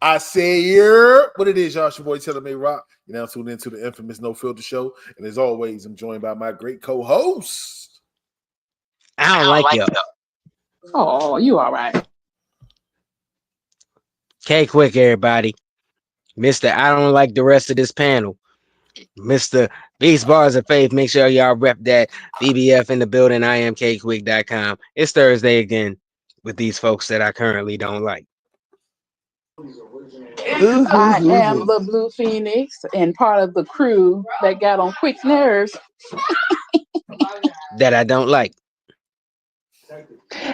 I say here what it is, y'all. It's your boy Taylor May Rock. You're now tuned into the infamous No Filter Show. And as always, I'm joined by my great co-host. I don't like you. Oh, you all right. Okay, quick, everybody. Mr. I don't like the rest of this panel. Mr. These Bars of Faith, make sure y'all rep that BBF in the building, IamKQuick.com. It's Thursday again with these folks that I currently don't like. I am the Blue Phoenix and part of the crew that got on Quick's nerves. That I don't like.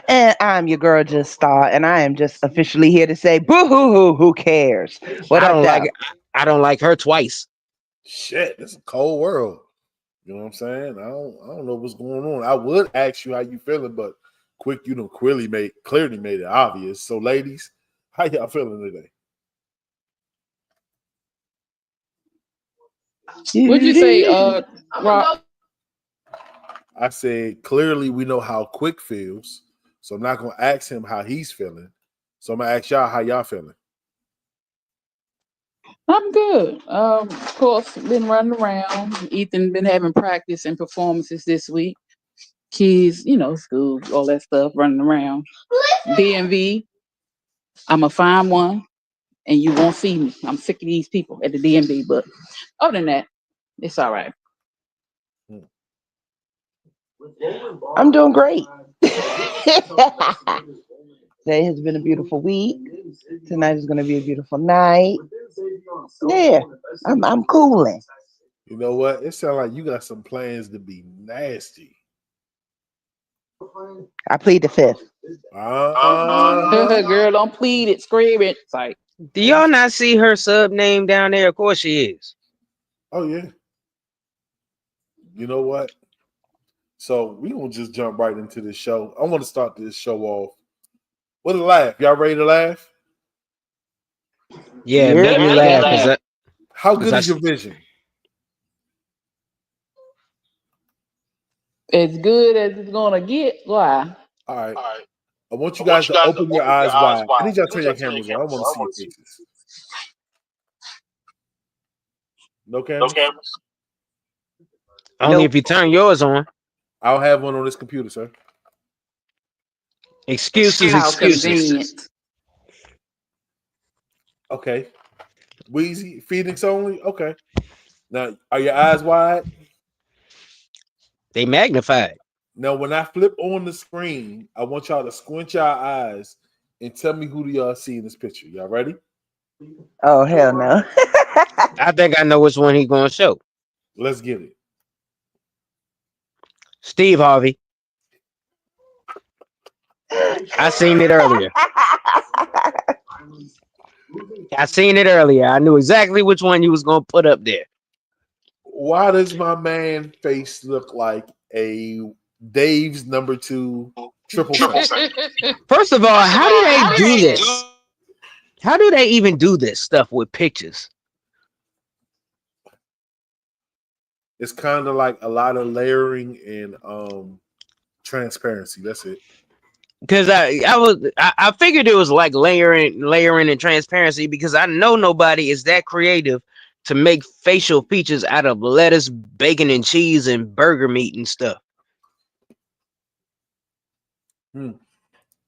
And I'm your girl, Just Star, and I am just officially here to say, boo-hoo-hoo, who cares? What I up, don't though? like it. I don't like her twice. Shit, this is a cold world. You know what I'm saying? I don't know what's going on. I would ask you how you feeling, but Quick, you know, clearly made it obvious. So, ladies, how y'all feeling today? What'd you say, Rob? I said clearly we know how Quick feels, so I'm not gonna ask him how he's feeling. So I'm gonna ask y'all how y'all feeling. I'm good. Of course, been running around. Ethan been having practice and performances this week. Kids, school, all that stuff, running around. DMV, I'm a fine one, and you won't see me. I'm sick of these people at the DMV, but other than that, it's all right. I'm doing great. Today has been a beautiful week. Tonight is going to be a beautiful night. Yeah, I'm cooling. You know what? It sounds like you got some plans to be nasty. I plead the fifth. Girl, don't plead it, scream it. It's like, do y'all not see her sub name down there? Of course she is. Oh yeah. You know what? So we gonna just jump right into this show. I want to start this show off with a laugh. Y'all ready to laugh? Yeah, make me laugh. How good is your vision? as good as it's gonna get. Why? All right. I want you guys to open your eyes wide. I need y'all to turn your cameras on. I want to see your faces. No cameras? Only if you turn yours on. I'll have one on this computer, sir. Excuses. Okay. Wheezy, Phoenix only? Okay. Now, are your eyes wide? They magnified. Now, when I flip on the screen, I want y'all to squint your eyes and tell me who do y'all see in this picture. Y'all ready? Oh, hell no. I think I know which one he's going to show. Let's get it. Steve Harvey. I seen it earlier. I knew exactly which one you was going to put up there. Why does my man face look like a Dave's number 2 triple threat? First of all, how do they do this? How do they even do this stuff with pictures? It's kind of like a lot of layering and transparency. That's it. Because I figured it was like layering and transparency, because I know nobody is that creative to make facial features out of lettuce, bacon, and cheese and burger meat and stuff.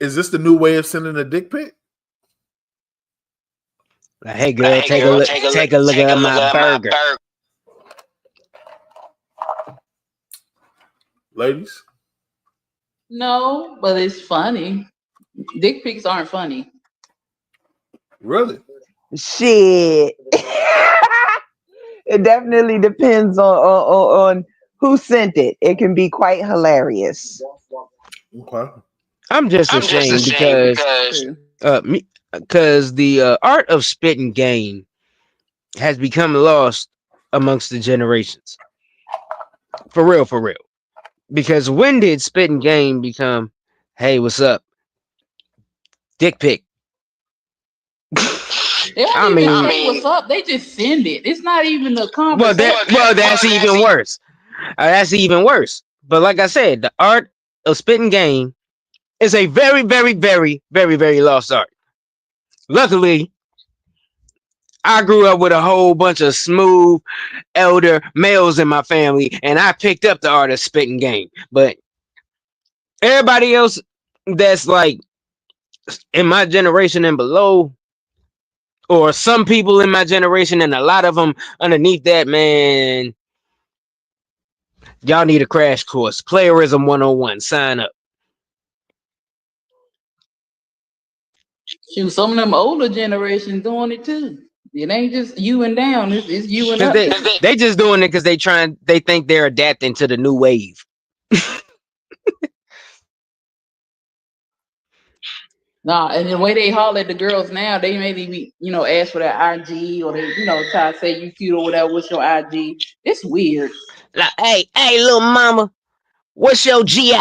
Is this the new way of sending a dick pic? Like, hey girl, take a look at my burger. Ladies? No, but it's funny. Dick pics aren't funny. Really? Shit. It definitely depends on who sent it. It can be quite hilarious. Okay. I'm just ashamed because the art of spit and game has become lost amongst the generations. For real. Because when did spit and game become, hey, what's up? Dick pic. They don't even say what's up. They just send it. It's not even the conversation. That's even worse. That's even worse. But like I said, the art of spit and game is a very, very, very, very, very lost art. Luckily, I grew up with a whole bunch of smooth elder males in my family, and I picked up the art of spitting game. But everybody else that's like in my generation and below, or some people in my generation, and a lot of them underneath that, man, y'all need a crash course. Playerism 101. Sign up. Shoot, some of them older generations doing it too. It ain't just you and down, it's you and Cause up. they just doing it because they think they're adapting to the new wave. Nah, and the way they holler at the girls now, they maybe be, ask for their IG or they, try to say you cute or whatever. What's your IG? It's weird. Like, hey, little mama, what's your GI?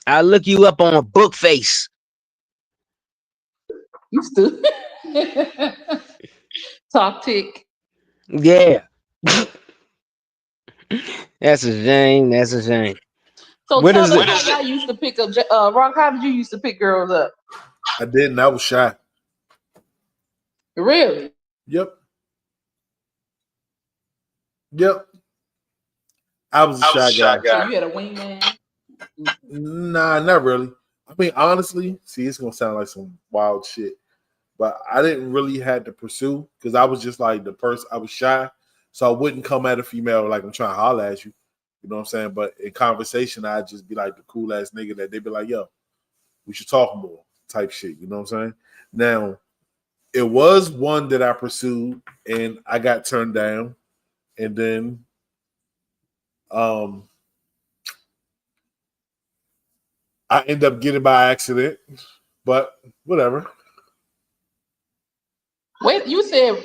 I look you up on a book face. You stupid. Talk tick. Yeah. That's a shame. That's a shame. So What tell is us it? how y'all used to pick up. Rock, how did you used to pick girls up? I didn't. I was shy. Really? Yep. I was a shy guy. So you had a wingman? Nah, not really. I mean, honestly, see, it's gonna sound like some wild shit, but I didn't really have to pursue because I was just like the person. I was shy, so I wouldn't come at a female like I'm trying to holler at you. You know what I'm saying? But in conversation, I'd just be like the cool ass nigga that they'd be like, "Yo, we should talk more," type shit. You know what I'm saying? Now, it was one that I pursued and I got turned down, and then I end up getting by accident, but whatever. Wait, you said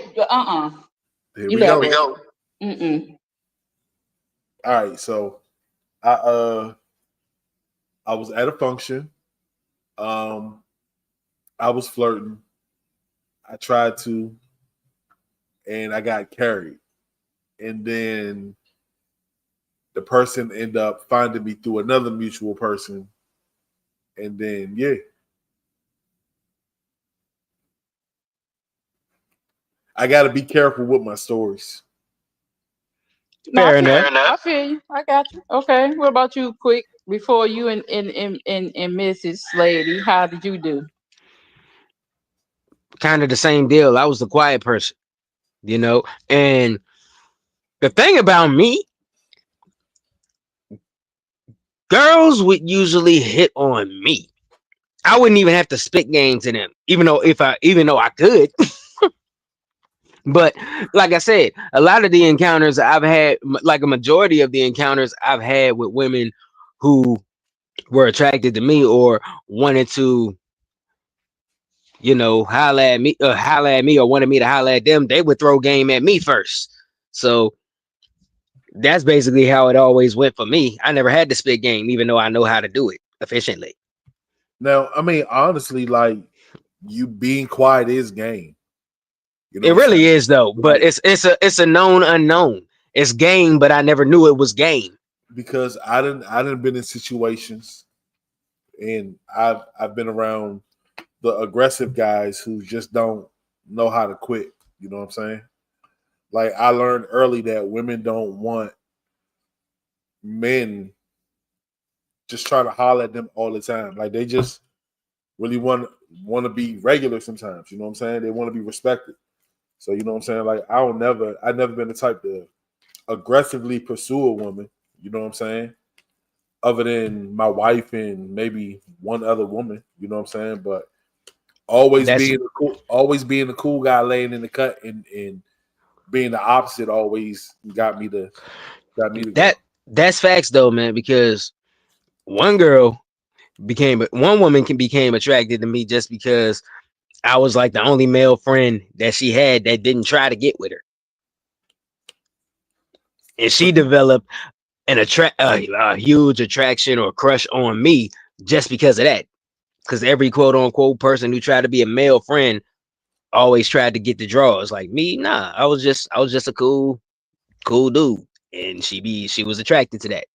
Here we go. Mm-mm. All right, so I was at a function. I was flirting. I tried to, and I got carried. And then the person ended up finding me through another mutual person. And then yeah. I gotta be careful with my stories. No, Fair I feel enough. you. I feel you. I got you. Okay. What about you, Quick? Before you and Mrs. Lady, how did you do? Kind of the same deal. I was the quiet person, you know. And the thing about me, girls would usually hit on me. I wouldn't even have to spit game to them, even though I could. But like I said, a lot of the encounters I've had, like a majority of the encounters I've had with women who were attracted to me or wanted to, holler at me, or wanted me to holler at them, they would throw game at me first. So that's basically how it always went for me. I never had to spit game, even though I know how to do it efficiently. Now, I mean, honestly, like you being quiet is game. You know It what I'm really saying? is though, but Like, it's a known unknown. It's game, but I never knew it was game. because I didn't been in situations, and I've been around the aggressive guys who just don't know how to quit. You know what I'm saying? Like I learned early that women don't want men just trying to holler at them all the time. Like they just really want to be regular sometimes. You know what I'm saying? They want to be respected. So you know what I'm saying? Like I never been the type to aggressively pursue a woman. You know what I'm saying? Other than my wife and maybe one other woman. You know what I'm saying? But That's always being the cool guy laying in the cut and being the opposite always got me to go. that's facts though, man. Because one girl one woman became attracted to me just because I was like the only male friend that she had that didn't try to get with her, and she developed a huge attraction or crush on me just because of that. Because every quote unquote person who tried to be a male friend always tried to get the draws. Like me, nah, I was just a cool dude, and she was attracted to that.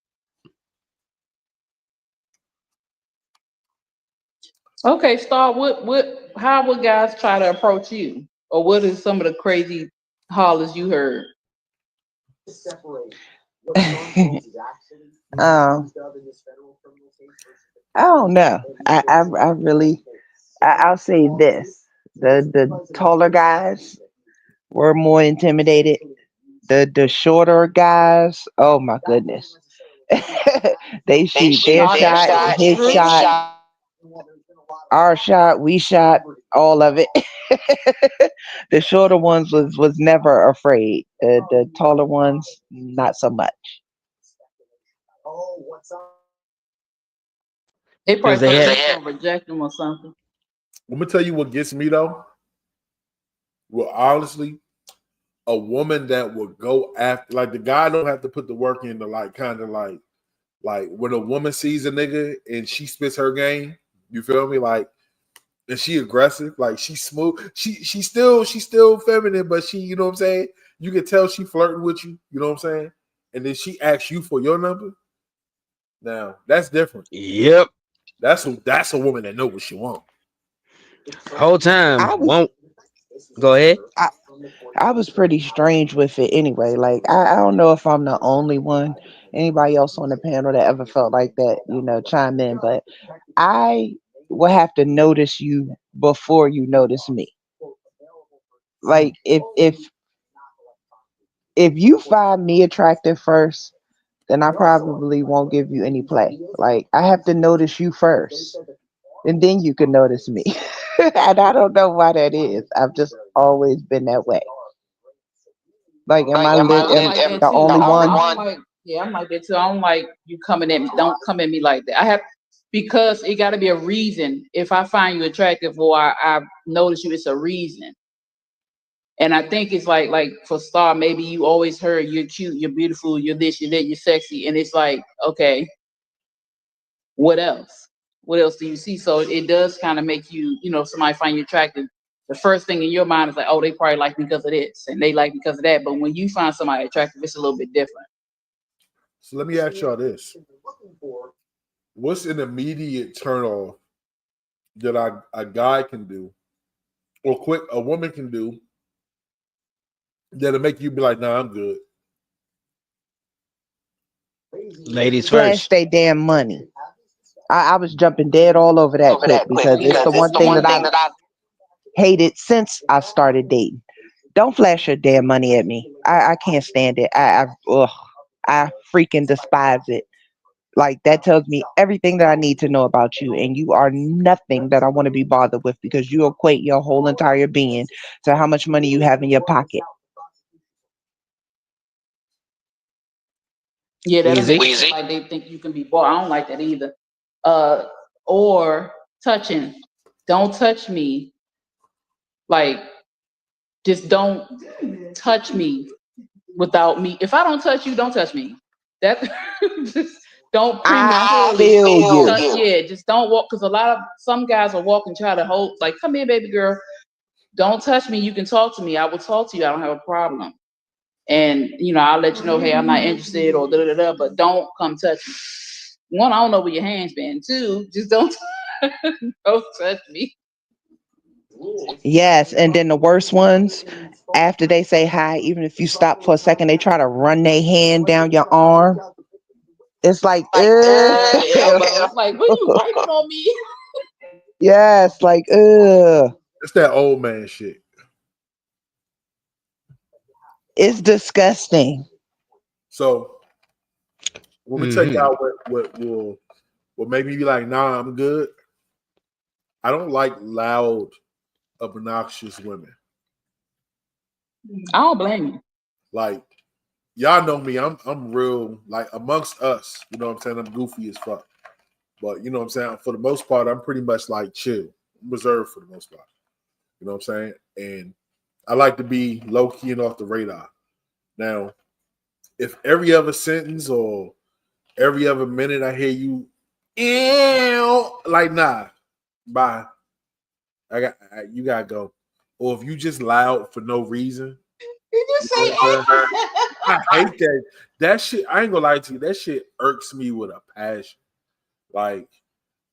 Okay, Star. What? How would guys try to approach you, or what is some of the crazy hollers you heard? um, I don't know. I really, I'll say this: the taller guys were more intimidated. The shorter guys, oh my goodness, they shoot their Nah, shot, that's his true. shot, our shot, we shot, all of it. The shorter ones was never afraid. The taller ones, not so much. They Because probably they thought had you was gonna reject them or something. Let me tell you what gets me though. Well, honestly, a woman that would go after, like, the guy don't have to put the work in to, like, kind of like when a woman sees a nigga and she spits her game, you feel me? Like, and she aggressive, like she's smooth. She's still feminine, but she, you know what I'm saying? You can tell she flirting with you, you know what I'm saying? And then she asks you for your number. Now that's different. yep. That's a woman that know what she wants. Whole time I was won't go ahead. I, I was pretty strange with it anyway. Like I don't know if I'm the only one. Anybody else on the panel that ever felt like that, chime in. But I will have to notice you before you notice me. Like if you find me attractive first, then I probably won't give you any play. Like I have to notice you first, and then you can notice me. And I don't know why that is. I've just always been that way. Like, I'm like that the too. only I one? don't like. Yeah, I'm like that too. I don't like you coming at me. Don't come at me like that. I have because it got to be a reason. If I find you attractive or I notice you, it's a reason. And I think it's like for Star, maybe you always heard you're cute, you're beautiful, you're this, you're that, you're sexy, and it's like, okay, what else? What else do you see? So it does kind of make you, somebody find you attractive. The first thing in your mind is like, oh, they probably like me because of this, and they like me because of that. But when you find somebody attractive, it's a little bit different. So let me ask y'all this: what's an immediate turn off that a guy can do, or quick a woman can do, that'll make you be like, nah, I'm good. Ladies Flash first. they damn money. I was jumping dead all over that quick because it's the one thing that I've hated since I started dating. Don't flash your damn money at me. I can't stand it. I freaking despise it. Like that tells me everything that I need to know about you, and you are nothing that I want to be bothered with because you equate your whole entire being to how much money you have in your pocket. Yeah, that'll make Easy. it feel like they think you can be bought. I don't like that either. Uh, or touching. Don't touch me. Like, just don't touch me without me. If I don't touch you, don't touch me. That just don't I prematurely feel touch. you. Yeah, just don't walk because some guys will walk and try to hold like, come here, baby girl. Don't touch me. You can talk to me. I will talk to you. I don't have a problem. And I'll let you know, hey, I'm not interested or da da da. But don't come touch me. One, I don't know where your hands been. Two, just don't don't touch me. Yes, and then the worst ones, after they say hi, even if you stop for a second, they try to run their hand down your arm. It's like, Or the elbow. It's like, what are you wiping on me? yes, like, It's that old man shit. it's disgusting. So let me tell Hmm. y'all what made me be like, nah, I'm good. I don't like loud, obnoxious women. I don't blame you. Like, y'all know me. I'm real, like, amongst us. You know what I'm saying? I'm goofy as fuck. But you know what I'm saying? For the most part, I'm pretty much like chill, reserved for the most part. You know what I'm saying? And I like to be low key and off the radar. Now, if every other sentence or every other minute I hear you, ew, like, nah, bye. You gotta go. Or if you just loud for no reason, You you just know say, what I'm saying? I hate that. That shit, I ain't gonna lie to you, that shit irks me with a passion. Like,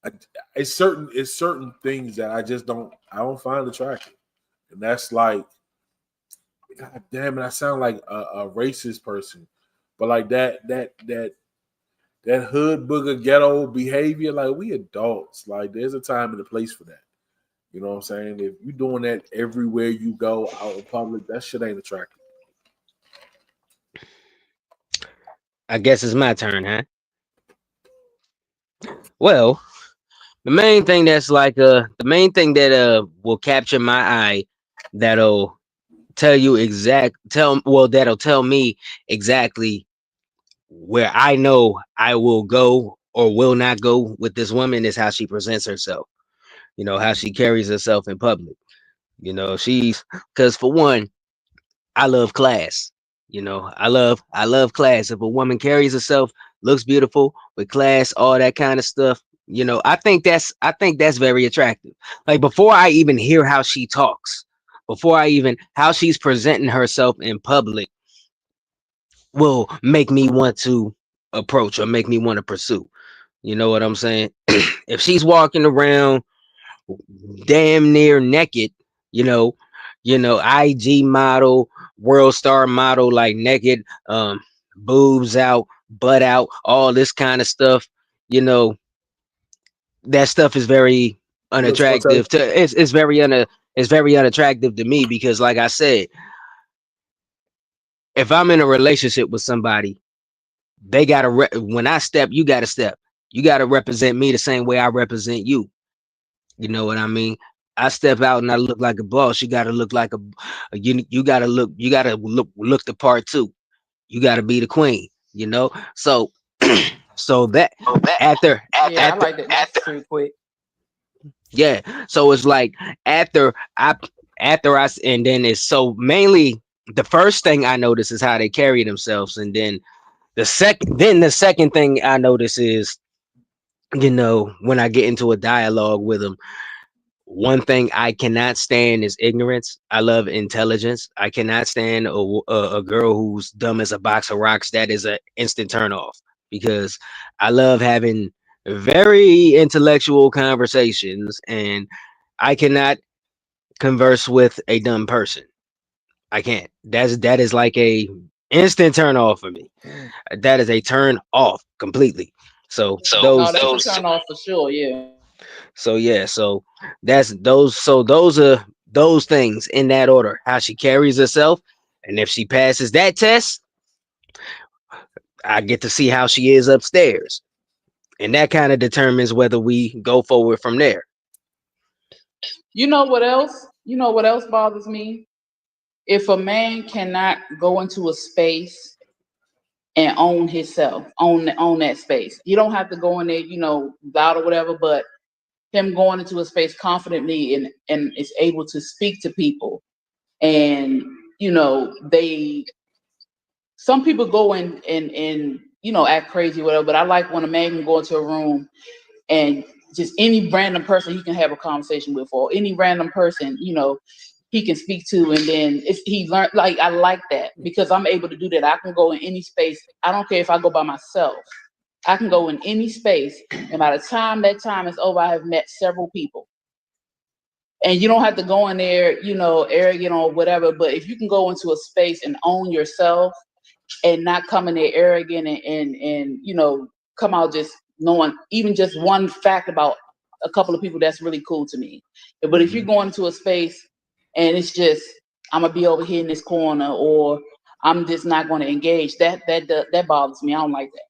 I, it's certain things that I don't find attractive, and that's like, God damn it, I sound like a racist person, but like that hood booger ghetto behavior, like we adults, like there's a time and a place for that. You know what I'm saying? If you're doing that everywhere you go out in public, that shit ain't attractive. I guess it's my turn, huh? Well, the main thing that will capture my eye, that'll that'll tell me exactly where I know I will go or will not go with this woman, is how she presents herself. How she carries herself in public. She's, because for one, I love class. I love class. If a woman carries herself, looks beautiful with class, all that kind of stuff, I think that's very attractive. Like, before I even hear how she talks, before I even how she's presenting herself in public, will make me want to approach or make me want to pursue. You know what I'm saying? If she's walking around damn near naked, you know, IG model, world star model, like naked, boobs out, butt out, all this kind of stuff, you know, that stuff is very Looks fantastic. unattractive to it's very unattractive to me, because like I said, if I'm in a relationship with somebody, they gotta when I step, you gotta step. You gotta represent me the same way I represent you. You know what I mean? I step out and I look like a boss. You gotta look like you gotta look the part too. You gotta be the queen, So so that after Yeah, I after like that. That's pretty quick. yeah. So it's like after I and then it's so mainly the first thing I notice is how they carry themselves, and then the second thing I notice is, when I get into a dialogue with them, one thing I cannot stand is ignorance. I love intelligence. I cannot stand a girl who's dumb as a box of rocks. That is an instant turn off, because I love having very intellectual conversations, and I cannot converse with a dumb person. I can't. That is like a instant turn off for me. That is a turn off completely. So No, those that's a turn off for sure. Yeah. So yeah, so that's those. So those are those things in that order. How she carries herself, and if she passes that test, I get to see how she is upstairs, and that kind of determines whether we go forward from there. You know what else? You know what else bothers me? If a man cannot go into a space and own himself, own that space. You don't have to go in there, loud or whatever, but him going into a space confidently and is able to speak to people. And, they some people go in and act crazy, whatever, but I like when a man can go into a room and just any random person he can have a conversation with, or any random person, he can speak to, and then if he learned, like, I like that because I'm able to do that. I can go in any space. I don't care if I go by myself. I can go in any space, and by the time that time is over, I have met several people. And you don't have to go in there, arrogant or whatever. But if you can go into a space and own yourself and not come in there arrogant and come out just knowing even just one fact about a couple of people, that's really cool to me. But if you're going into a space and it's just, I'm gonna be over here in this corner, or I'm just not going to engage, that bothers me. I don't like that.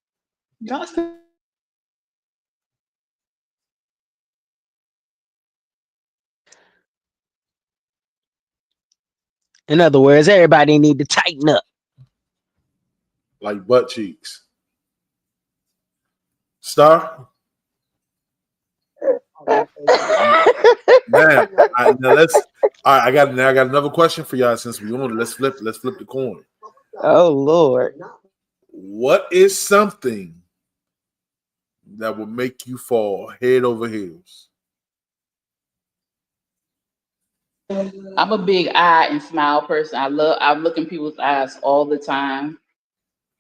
In other words, everybody need to tighten up. Like butt cheeks. Star? Man, I got another question for y'all since we on it. Let's flip the coin. Oh Lord. What is something that will make you fall head over heels? I'm a big eye and smile person. I look in people's eyes all the time.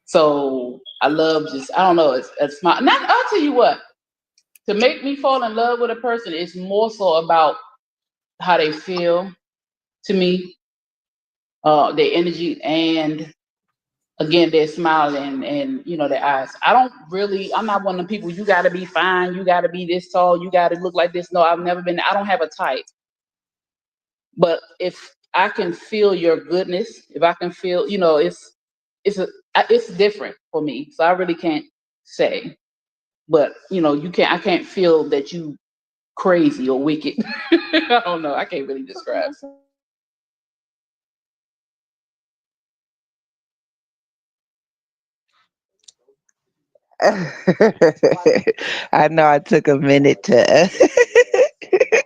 So I love just, I don't know, it's a smile. Not, I'll tell you what, to make me fall in love with a person is more so about how they feel to me, their energy, and again, their smile and their eyes. I'm not one of the people, you gotta be fine, you gotta be this tall, you gotta look like this. No, I don't have a type. But if I can feel your goodness, if I can feel, it's different for me. So I really can't say. But I can't feel that you crazy or wicked. I don't know. I can't really describe. I know I took a minute to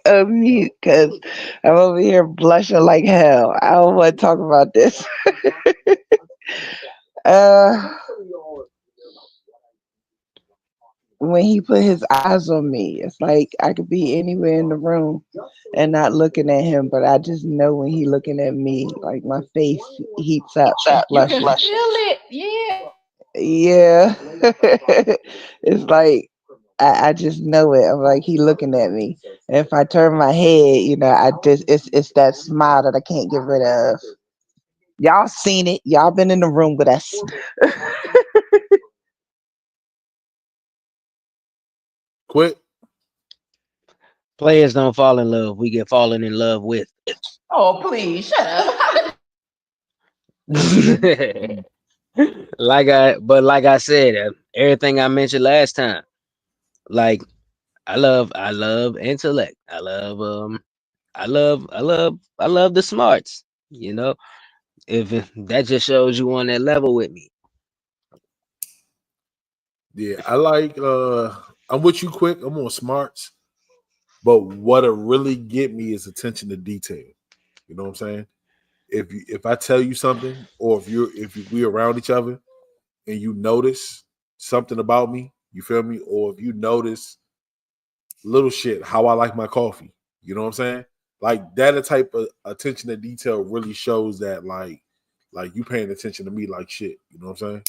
unmute because I'm over here blushing like hell. I don't want to talk about this. When he put his eyes on me, it's like I could be anywhere in the room and not looking at him, but I just know when he looking at me, like my face heats up. You can feel it, yeah. Yeah. It's like I just know it. I'm like, he looking at me. And if I turn my head, it's that smile that I can't get rid of. Y'all seen it. Y'all been in the room with us. Quit. Players don't fall in love. We get fallen in love with. Oh, please shut up. like I said, everything I mentioned last time. Like I love intellect. I love the smarts. If that just shows you on that level with me. Yeah, I like. I'm with you, quick. I'm on smarts, but what'll really get me is attention to detail. You know what I'm saying? If I tell you something, or if we're around each other, and you notice something about me, you feel me? Or if you notice little shit, how I like my coffee, you know what I'm saying? Like that type of attention to detail really shows that like you paying attention to me like shit. You know what I'm saying?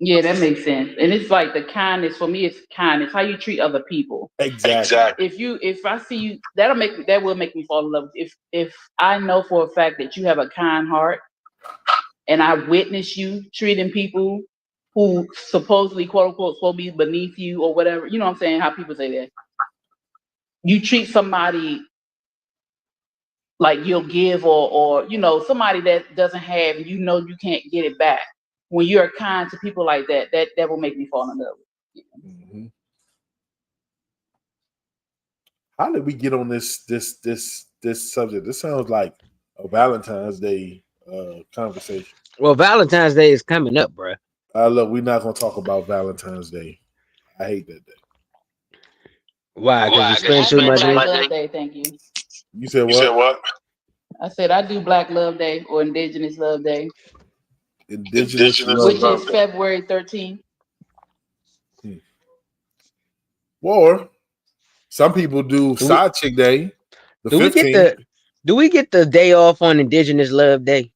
Yeah, that makes sense. And it's like the kindness for me. It's kindness. How you treat other people. Exactly. If I see you, that will make me fall in love. If I know for a fact that you have a kind heart, and I witness you treating people who supposedly, quote unquote, supposed to be beneath you or whatever. You know what I'm saying? How people say that. You treat somebody like you'll give, or somebody that doesn't have, and you can't get it back. When you're kind to people like that, that will make me fall in love with you. Mm-hmm. How did we get on this subject? This sounds like a Valentine's Day conversation. Well, Valentine's Day is coming up, bro. Look, we're not gonna talk about Valentine's Day. I hate that day. Why? Because you spend too much Black Love Day. Thank you. You said what? I said I do Black Love Day or Indigenous Love Day. Indigenous which is February 13th. Or some people do Side Chick Day. The 15th. Do we get the day off on Indigenous Love Day?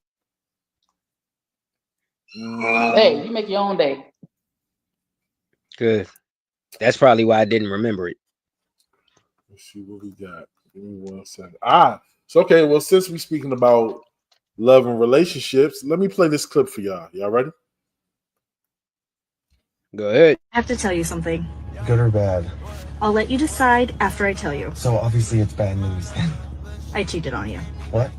Hey, you make your own day. Good. That's probably why I didn't remember it. Let's see what we got. Give me 1 second. So okay. Well, since we're speaking about love and relationships, let me play this clip for y'all. Y'all ready? Go ahead. I have to tell you something. Good or bad? I'll let you decide after I tell you. So obviously it's bad news. I cheated on you. What?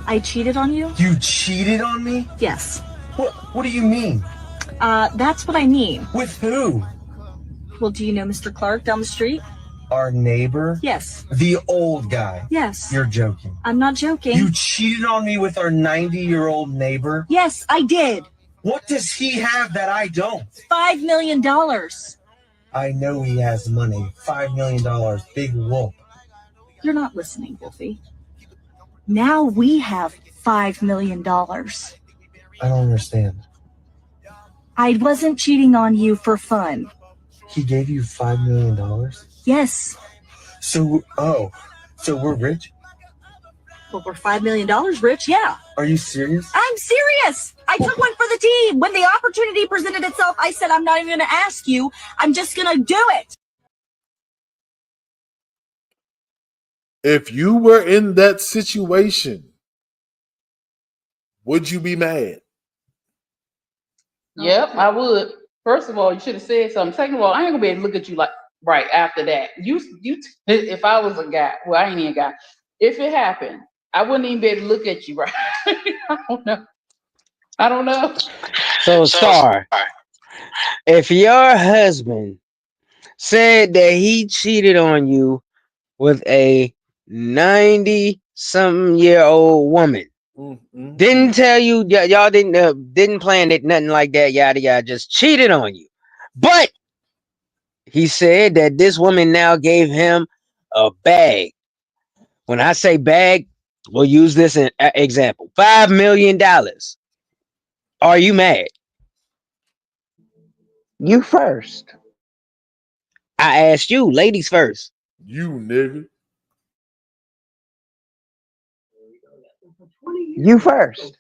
I cheated on you? You cheated on me? Yes. What do you mean? That's what I mean. With who? Well, do you know Mr. Clark down the street? Our neighbor? Yes. The old guy? Yes. You're joking. I'm not joking. You cheated on me with our 90-year-old neighbor? Yes, I did. What does he have that I don't? $5 million. I know he has money. $5 million. Big whoop. You're not listening, Wolfie. Now we have $5 million. I don't understand. I wasn't cheating on you for fun. He gave you $5 million? Yes. So we're rich? Over $5 million, Rich, yeah. Are you serious? I'm serious. I took one for the team. When the opportunity presented itself, I said, I'm not even going to ask you. I'm just going to do it. If you were in that situation, would you be mad? Yep, I would. First of all, you should have said something. Second of all, I ain't gonna be able to look at you like right after that. You, if I was a guy, well, I ain't even a guy. If it happened, I wouldn't even be able to look at you right. I don't know. So, Star, if your husband said that he cheated on you with a 90-something-year-old woman, didn't tell you, y'all didn't plan it, nothing like that, yada yada, just cheated on you. But he said that this woman now gave him a bag. When I say bag, we'll use this in example: $5 million. Are you mad? You first. I asked you, ladies first. You nigga. You first.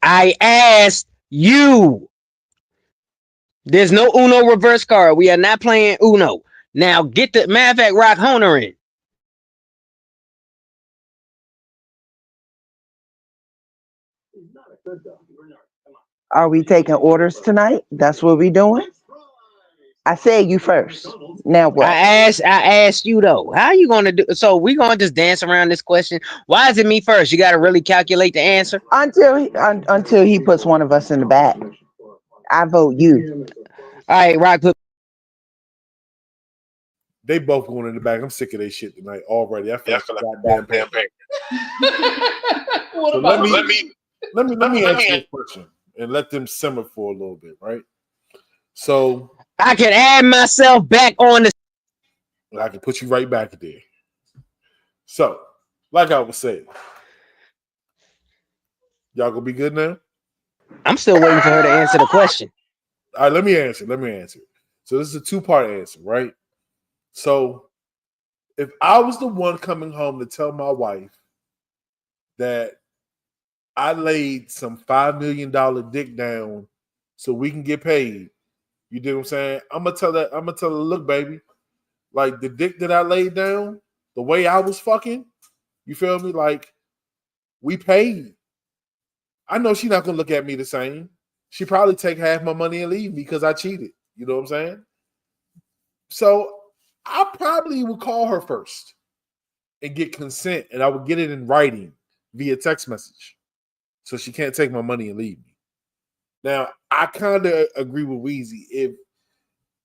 I asked you. There's no Uno reverse card. We are not playing Uno. Now get the matter of fact, Rock Honer in. Are we taking orders tonight? That's what we doing? I said you first. Now what? I asked you though. How are you gonna do? So we gonna just dance around this question? Why is it me first? You gotta really calculate the answer. Until he puts one of us in the back. I vote you. All right, Rock. They both going in the back. I'm sick of their shit tonight already. I feel like goddamn pain. What So about let me answer this question and let them simmer for a little bit, right? So I can add myself back on the. I can put you right back there. So, like I was saying, y'all gonna be good now? I'm still waiting for her to answer the question. All right, let me answer. So this is a two-part answer, right? So if I was the one coming home to tell my wife that I laid some $5 million dick down so we can get paid, you dig what I'm saying? I'm gonna tell her, look, baby, like the dick that I laid down, the way I was fucking, you feel me? Like we paid. I know she's not gonna look at me the same. She probably take half my money and leave me because I cheated. You know what I'm saying? So I probably would call her first and get consent, and I would get it in writing via text message, so she can't take my money and leave me. Now, I kind of agree with Weezy. If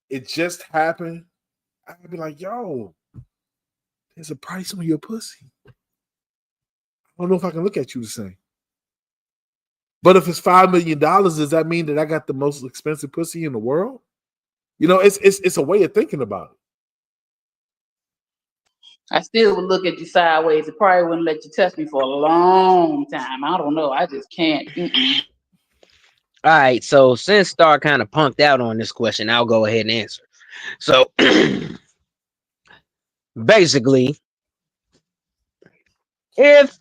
it just happened, I'd be like, yo, there's a price on your pussy. I don't know if I can look at you the same. But if it's $5 million, does that mean that I got the most expensive pussy in the world? You know, it's a way of thinking about it. I still would look at you sideways. It probably wouldn't let you touch me for a long time. I don't know. I just can't. All right, so since Star kind of punked out on this question, I'll go ahead and answer. So basically, if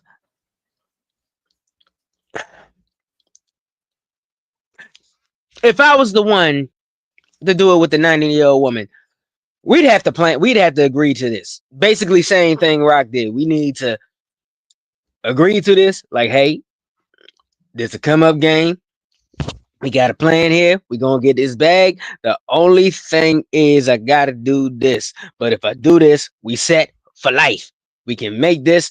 I was the one to do it with the 90-year-old woman, we'd have to agree to this. Basically, same thing Rock did. We need to agree to this. Like, hey, this a come up game. We got a plan here. We're going to get this bag. The only thing is I got to do this. But if I do this, we set for life. We can make this.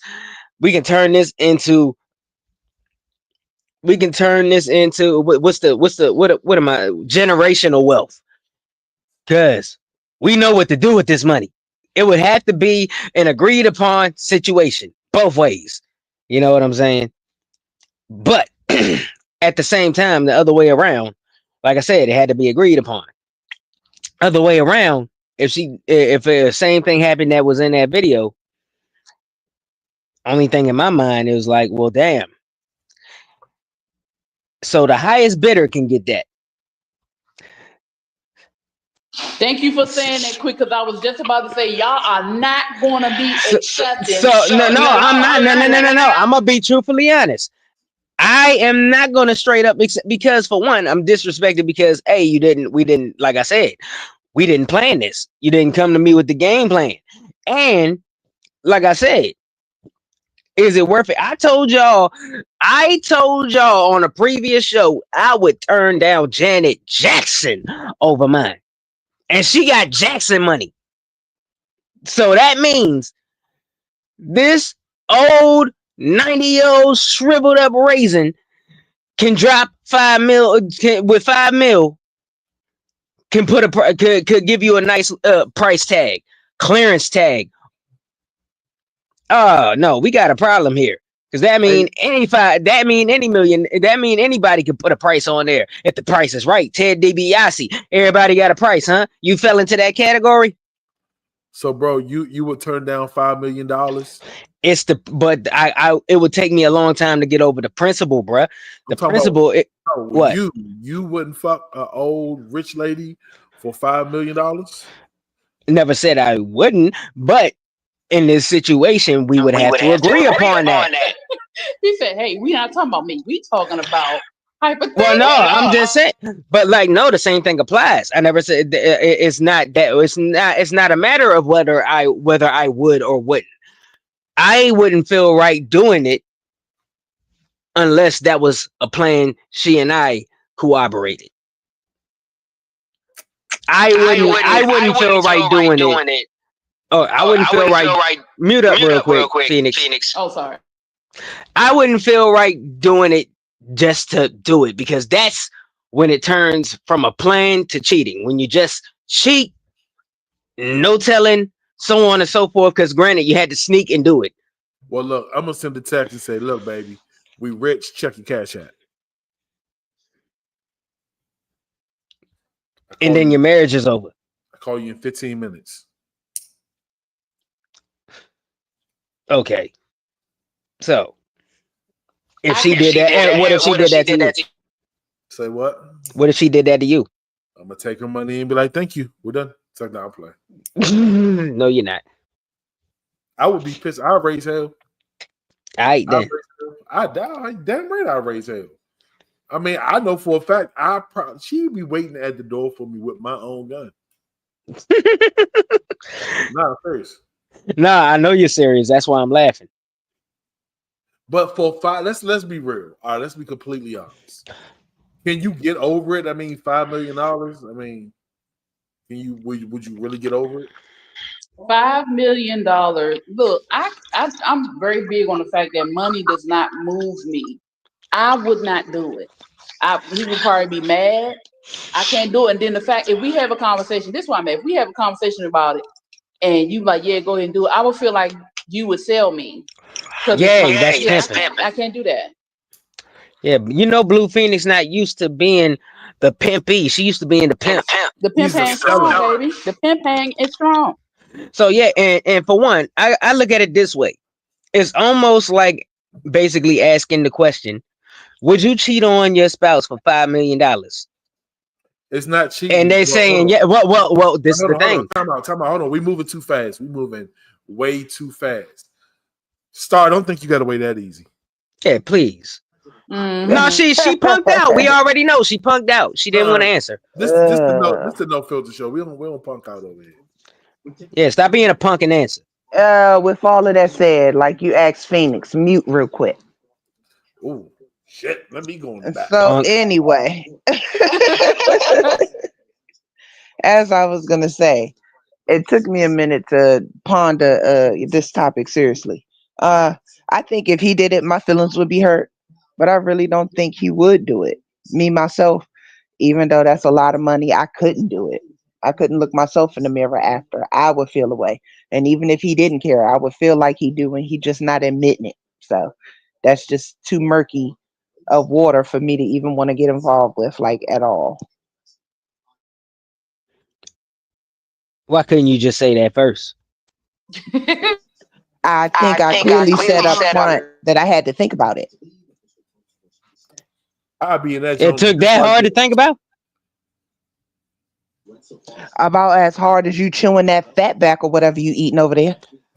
We can turn this into. What am I? Generational wealth. Because we know what to do with this money. It would have to be an agreed upon situation. Both ways. You know what I'm saying? But at the same time, the other way around, like I said, it had to be agreed upon. Other way around, if the same thing happened that was in that video, only thing in my mind, it was like, well, damn. So the highest bidder can get that. Thank you for saying that quick, because I was just about to say y'all are not going to be accepting. So no, I'm not. No. I'm gonna be truthfully honest. I am not gonna straight up because for one, I'm disrespected because we didn't, like I said, we didn't plan this. You didn't come to me with the game plan, and like I said, is it worth it? I told y'all on a previous show I would turn down Janet Jackson over mine, and she got Jackson money. So that means this old 90-year-old shriveled up raisin can drop 5 mil with 5 mil, can put could give you a nice price tag, clearance tag. Oh no, we got a problem here. Because that mean anybody can put a price on there if the price is right. Ted DiBiase, everybody got a price, huh? You fell into that category? So, bro, you would turn down $5 million? It would take me a long time to get over the principle, bruh. The principle, what? You wouldn't fuck an old rich lady for $5 million? Never said I wouldn't, but in this situation, we would have to agree upon that. He said, "Hey, we not talking about me. We talking about hypothetical." Well, no, I'm just saying. But like, no, the same thing applies. I never said it's not that. It's not a matter of whether I would or wouldn't. I wouldn't feel right doing it unless that was a plan she and I cooperated. I wouldn't feel right doing it. Oh, I wouldn't feel right. Mute up real quick, Phoenix. Oh, sorry. I wouldn't feel right doing it just to do it, because that's when it turns from a plan to cheating. When you just cheat, no telling, so on and so forth. Because granted, you had to sneak and do it. Well, look, I'm gonna send a text and say, "Look, baby, we rich. Check your cash app." And then your marriage is over. I call you in 15 minutes. Okay. So, if she did that, what if she did that to you? Say what? What if she did that to you? I'm gonna take her money and be like, "Thank you, we're done." It's like, "No, I'm playing." No, you're not. I would be pissed. I'd raise hell. I then. Damn right, I'd raise hell. I mean, I know for a fact she'd be waiting at the door for me with my own gun. Not serious. Nah, I know you're serious. That's why I'm laughing. But for let's be real. All right, let's be completely honest. Can you get over it? I mean, $5 million. I mean, would you really get over it? $5 million. Look, I'm very big on the fact that money does not move me. I would not do it. He would probably be mad. I can't do it. And then the fact, if we have a conversation, this is why I'm mad. If we have a conversation about it, and you like, yeah, go ahead and do it, I would feel like you would sell me. Yeah, that's pimping. I can't do that. Yeah, you know, Blue Phoenix not used to being the pimpy. She used to being the pimp. The pimp hang strong, baby. The pimp hang is strong. So yeah, and for one, I look at it this way. It's almost like basically asking the question, would you cheat on your spouse for $5 million? It's not cheating. And they saying, yeah, well, this is the thing. Time out. Hold on. We moving too fast. We moving way too fast. Star, I don't think you got away that easy. Yeah, please. Mm-hmm. No, she punked out. We already know she punked out. She didn't want to answer. This the no filter show. We don't punk out over here. Yeah, stop being a punk and answer. With all of that said, like you asked Phoenix, mute real quick. Oh shit! Let me go in the back. So anyway, as I was gonna say, it took me a minute to ponder this topic seriously. I think if he did it, my feelings would be hurt, but I really don't think he would do it. Me, myself, even though that's a lot of money, I couldn't do it. I couldn't look myself in the mirror after. I would feel away. And even if he didn't care, I would feel like he do, and he just not admitting it. So that's just too murky of water for me to even want to get involved with, like, at all. Why couldn't you just say that first? I think I clearly said up front that I had to think about it. I'll be in that. It took that hard to think about? About as hard as you chewing that fat back or whatever you eating over there.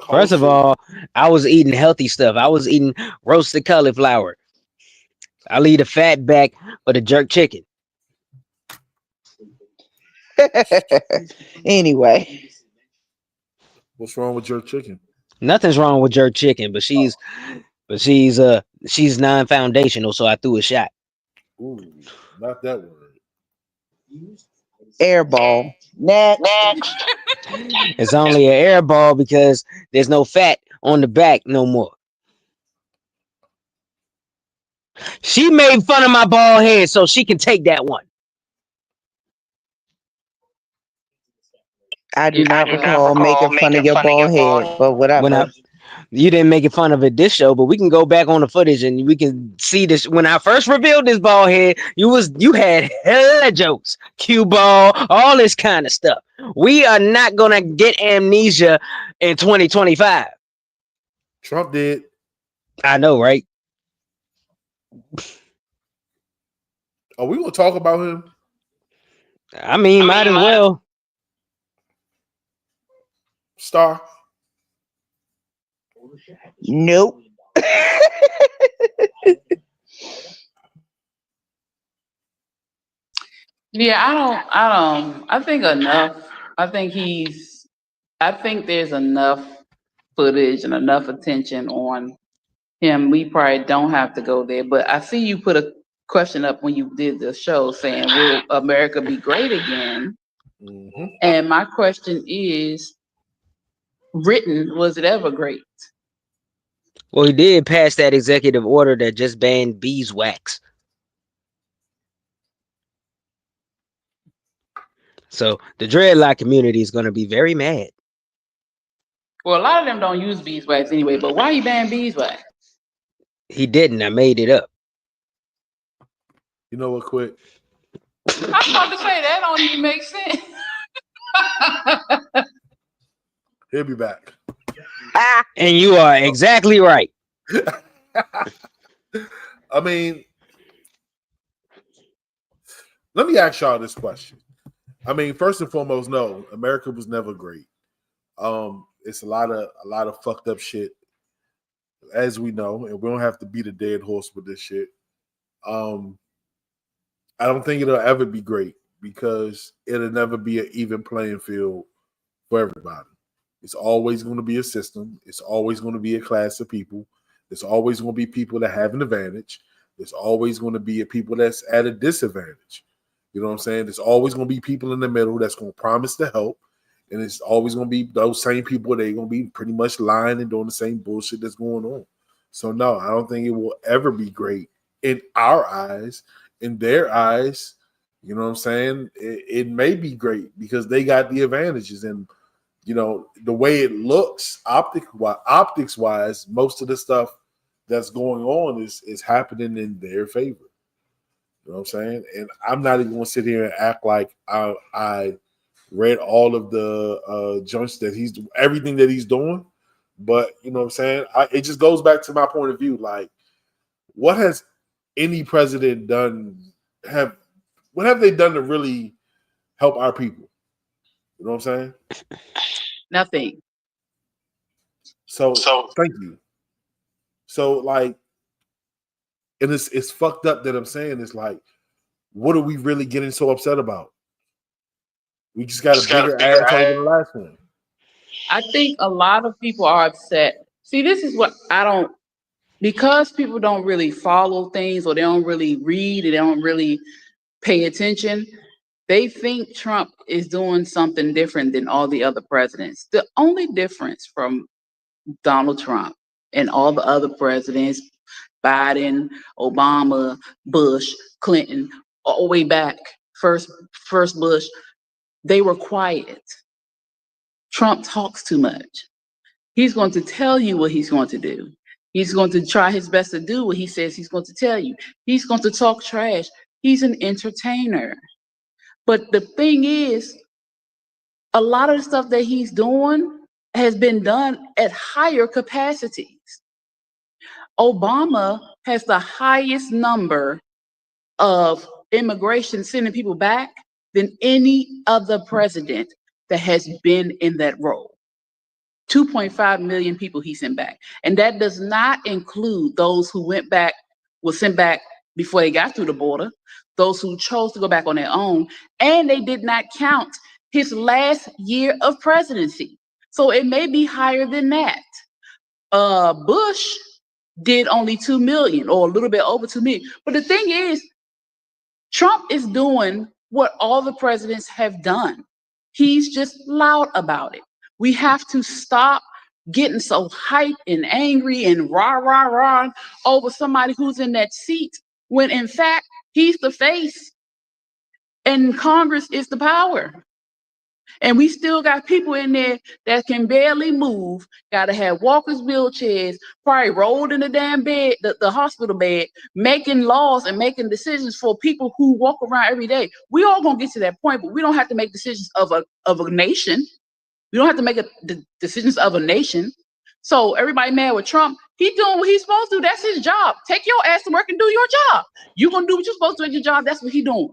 First of Culture. all, I was eating healthy stuff. I was eating roasted cauliflower. I'll eat a fat back or the jerk chicken. Anyway, What's wrong with your chicken? Nothing's wrong with jerk chicken, but she's non-foundational, so I threw a shot. Ooh, not that word. airball. Next. It's only an air ball because there's no fat on the back no more. She made fun of my bald head, so she can take that one. I do not recall making fun of your bald head, but When I whatever. You didn't make fun of it this show, but we can go back on the footage and we can see this. When I first revealed this bald head, you had hella jokes, cue ball, all this kind of stuff. We are not gonna get amnesia in 2025. Trump did. I know, right? Are we gonna talk about him? I mean, might as well. Star. Nope. Yeah, I think enough. I think there's enough footage and enough attention on him. We probably don't have to go there. But I see you put a question up when you did the show saying, will America be great again? Mm-hmm. And my question is, was it ever great? Well, he did pass that executive order that just banned beeswax. So the dreadlock community is going to be very mad. Well, a lot of them don't use beeswax anyway, but why you ban beeswax? He didn't. I made it up. You know what, quick? I was about to say that don't even make sense. He'll be back. And you are exactly right. I mean, let me ask y'all this question. I mean, first and foremost, no, America was never great. It's a lot of fucked up shit, as we know, and we don't have to beat a dead horse with this shit. I don't think it'll ever be great because it'll never be an even playing field for everybody. It's always going to be a system. It's always going to be a class of people. There's always going to be people that have an advantage. There's always going to be people that's at a disadvantage. You know what I'm saying? There's always going to be people in the middle that's going to promise to help. And it's always going to be those same people. They're going to be pretty much lying and doing the same bullshit that's going on. So, no, I don't think it will ever be great in our eyes. In their eyes, you know what I'm saying? It may be great because they got the advantages. And, you know, the way it looks optics wise, most of the stuff that's going on is happening in their favor. You know what I'm saying? And I'm not even going to sit here and act like I read all of the junks that everything that he's doing. But, you know what I'm saying? It just goes back to my point of view. Like, what has any president done? What have they done to really help our people? You know what I'm saying? Nothing. So thank you. So, like, and it's fucked up that I'm saying it's like, what are we really getting so upset about? We just got a bigger asshole than the last one. I think a lot of people are upset. See, this is what because people don't really follow things or they don't really read and they don't really pay attention. They think Trump is doing something different than all the other presidents. The only difference from Donald Trump and all the other presidents, Biden, Obama, Bush, Clinton, all the way back, first Bush, they were quiet. Trump talks too much. He's going to tell you what he's going to do. He's going to try his best to do what he says he's going to tell you. He's going to talk trash. He's an entertainer. But the thing is, a lot of the stuff that he's doing has been done at higher capacities. Obama has the highest number of immigration sending people back than any other president that has been in that role. 2.5 million people he sent back. And that does not include those who were sent back before they got through the border, those who chose to go back on their own, and they did not count his last year of presidency. So it may be higher than that. Bush did only 2 million or a little bit over 2 million. But the thing is, Trump is doing what all the presidents have done. He's just loud about it. We have to stop getting so hyped and angry and rah over somebody who's in that seat when in fact he's the face and Congress is the power. And we still got people in there that can barely move, gotta have walkers, wheelchairs, probably rolled in the damn bed, the hospital bed, making laws and making decisions for people who walk around every day. We all gonna get to that point, but we don't have to make decisions of a nation. We don't have to make the decisions of a nation. So everybody mad with Trump. He doing what he's supposed to do. That's his job. Take your ass to work and do your job. You're gonna do what you're supposed to do at your job. That's what he's doing.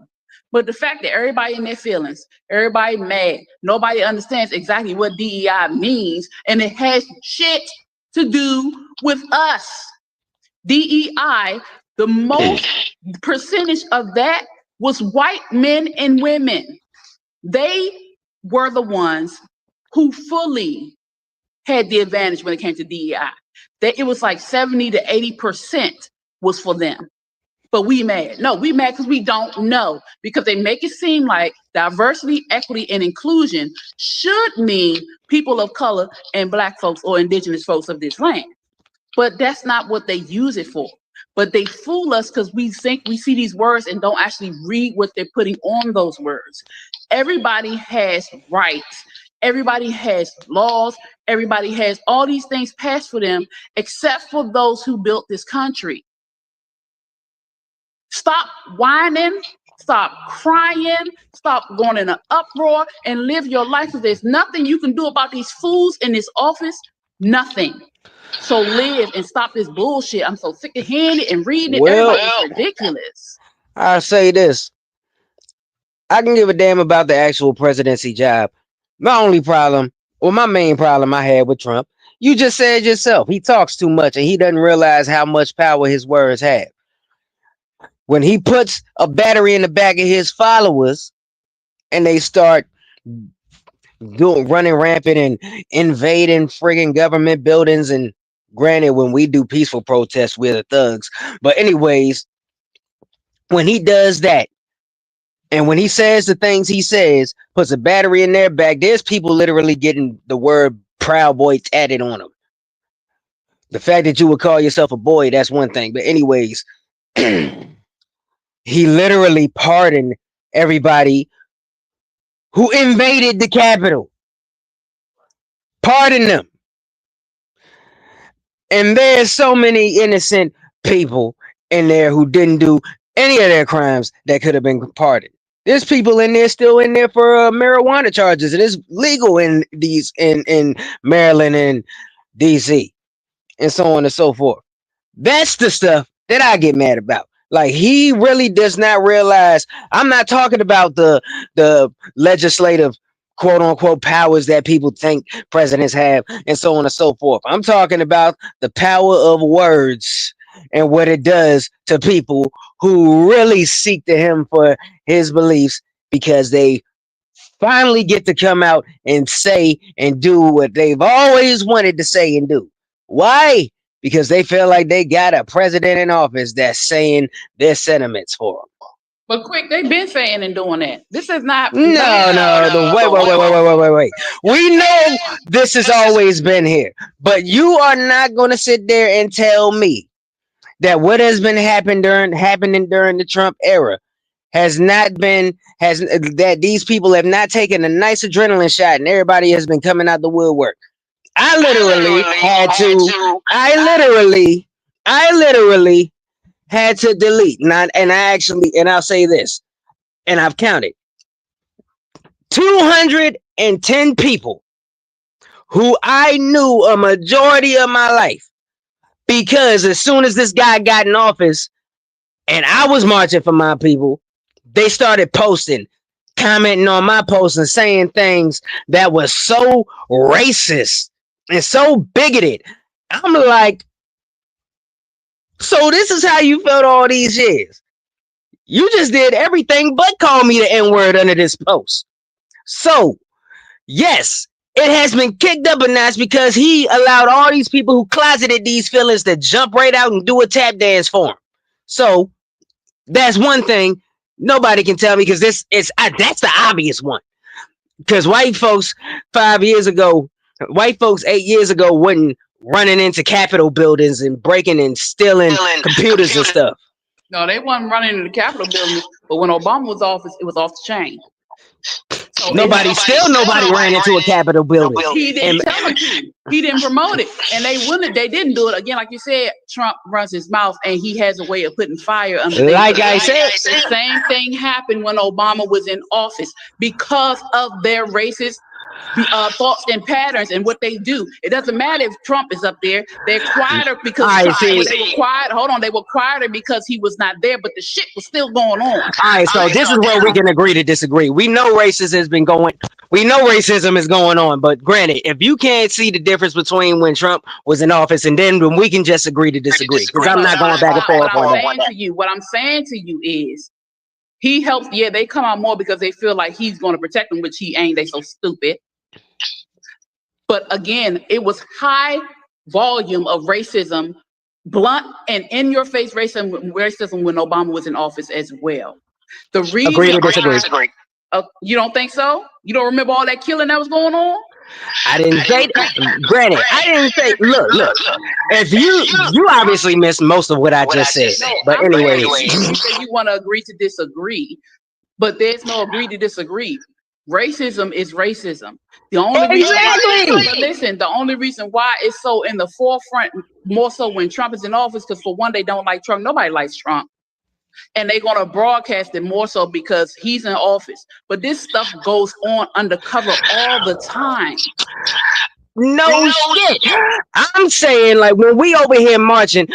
But the fact that everybody in their feelings, everybody mad, nobody understands exactly what DEI means, and it has shit to do with us. DEI, the most percentage of that was white men and women. They were the ones who fully had the advantage when it came to DEI. That it was like 70 to 80% was for them. But we mad. No, we mad because we don't know. Because they make it seem like diversity, equity, and inclusion should mean people of color and Black folks or indigenous folks of this land. But that's not what they use it for. But they fool us because we think we see these words and don't actually read what they're putting on those words. Everybody has rights. Everybody has laws. Everybody has all these things passed for them, except for those who built this country. Stop whining, stop crying, stop going in an uproar, and live your life. Because there's nothing you can do about these fools in this office. Nothing. So live and stop this bullshit. I'm so sick of hearing it and reading it. Well, Everybody's ridiculous. I'll say this. I can give a damn about the actual presidency job. My only problem, or my main problem I had with Trump, you just said yourself, he talks too much and he doesn't realize how much power his words have. When he puts a battery in the back of his followers and they start running rampant and invading friggin' government buildings, and granted, when we do peaceful protests, we're the thugs. But anyways, when he does that, and when he says the things he says, puts a battery in their back, there's people literally getting the word Proud Boy tatted on them. The fact that you would call yourself a boy, that's one thing. But anyways, he literally pardoned everybody who invaded the Capitol. Pardon them. And there's so many innocent people in there who didn't do any of their crimes that could have been pardoned. There's people in there still in there for marijuana charges, and it's legal in these in Maryland and DC and so on and so forth. That's the stuff that I get mad about. Like, he really does not realize. I'm not talking about the legislative quote unquote powers that people think presidents have and so on and so forth. I'm talking about the power of words and what it does to people who really seek to him for his beliefs, because they finally get to come out and say and do what they've always wanted to say and do. Why? Because they feel like they got a president in office that's saying their sentiments for them. But quick, they've been saying and doing that. This is not. Wait. We know this has always been here, but you are not going to sit there and tell me that what has been happening during the Trump era that these people have not taken a nice adrenaline shot and everybody has been coming out the woodwork. I literally had to delete. And I'll say this, and I've counted 210 people who I knew a majority of my life, because as soon as this guy got in office and I was marching for my people, they started posting commenting on my post and saying things that was so racist and so bigoted. I'm like, so this is how you felt all these years. You just did everything but call me the N-word under this post. So, yes, it has been kicked up a notch because he allowed all these people who closeted these feelings to jump right out and do a tap dance for him. So, that's one thing nobody can tell me because that's the obvious one. Because white folks 8 years ago wasn't running into Capitol buildings and breaking and stealing computers and stuff. No, they wasn't running into the Capitol building, but when Obama was office, it was off the chain. So nobody ran into a Capitol building. He didn't tell them to. He didn't promote it, and they didn't do it again. Like you said, Trump runs his mouth, and he has a way of putting fire under. Like I said, the same thing happened when Obama was in office because of their racist thoughts and patterns and what they do. It doesn't matter if Trump is up there; they're quieter because they were quiet. Hold on, they were quieter because he was not there, but the shit was still going on. All right, so this is where we can agree to disagree. We know racism has been going. We know racism is going on, but granted, if you can't see the difference between when Trump was in office and then when we can just agree to disagree, because I'm not going back and forth on that. What I'm saying to you is, he helps. Yeah, they come out more because they feel like he's going to protect them, which he ain't. They so stupid. But again, it was high volume of racism, blunt and in-your-face racism when Obama was in office as well. The reason agree to disagree. You don't think so? You don't remember all that killing that was going on? I didn't say that. Granted, I didn't say. Look. If you obviously missed most of what I just said. But anyways, you say you want to agree to disagree, but there's no agree to disagree. Racism is racism. The only reason, the only reason why it's so in the forefront, more so when Trump is in office, because for one, they don't like Trump. Nobody likes Trump. And they're going to broadcast it more so because he's in office. But this stuff goes on undercover all the time. No shit. I'm saying, like, when we over here marching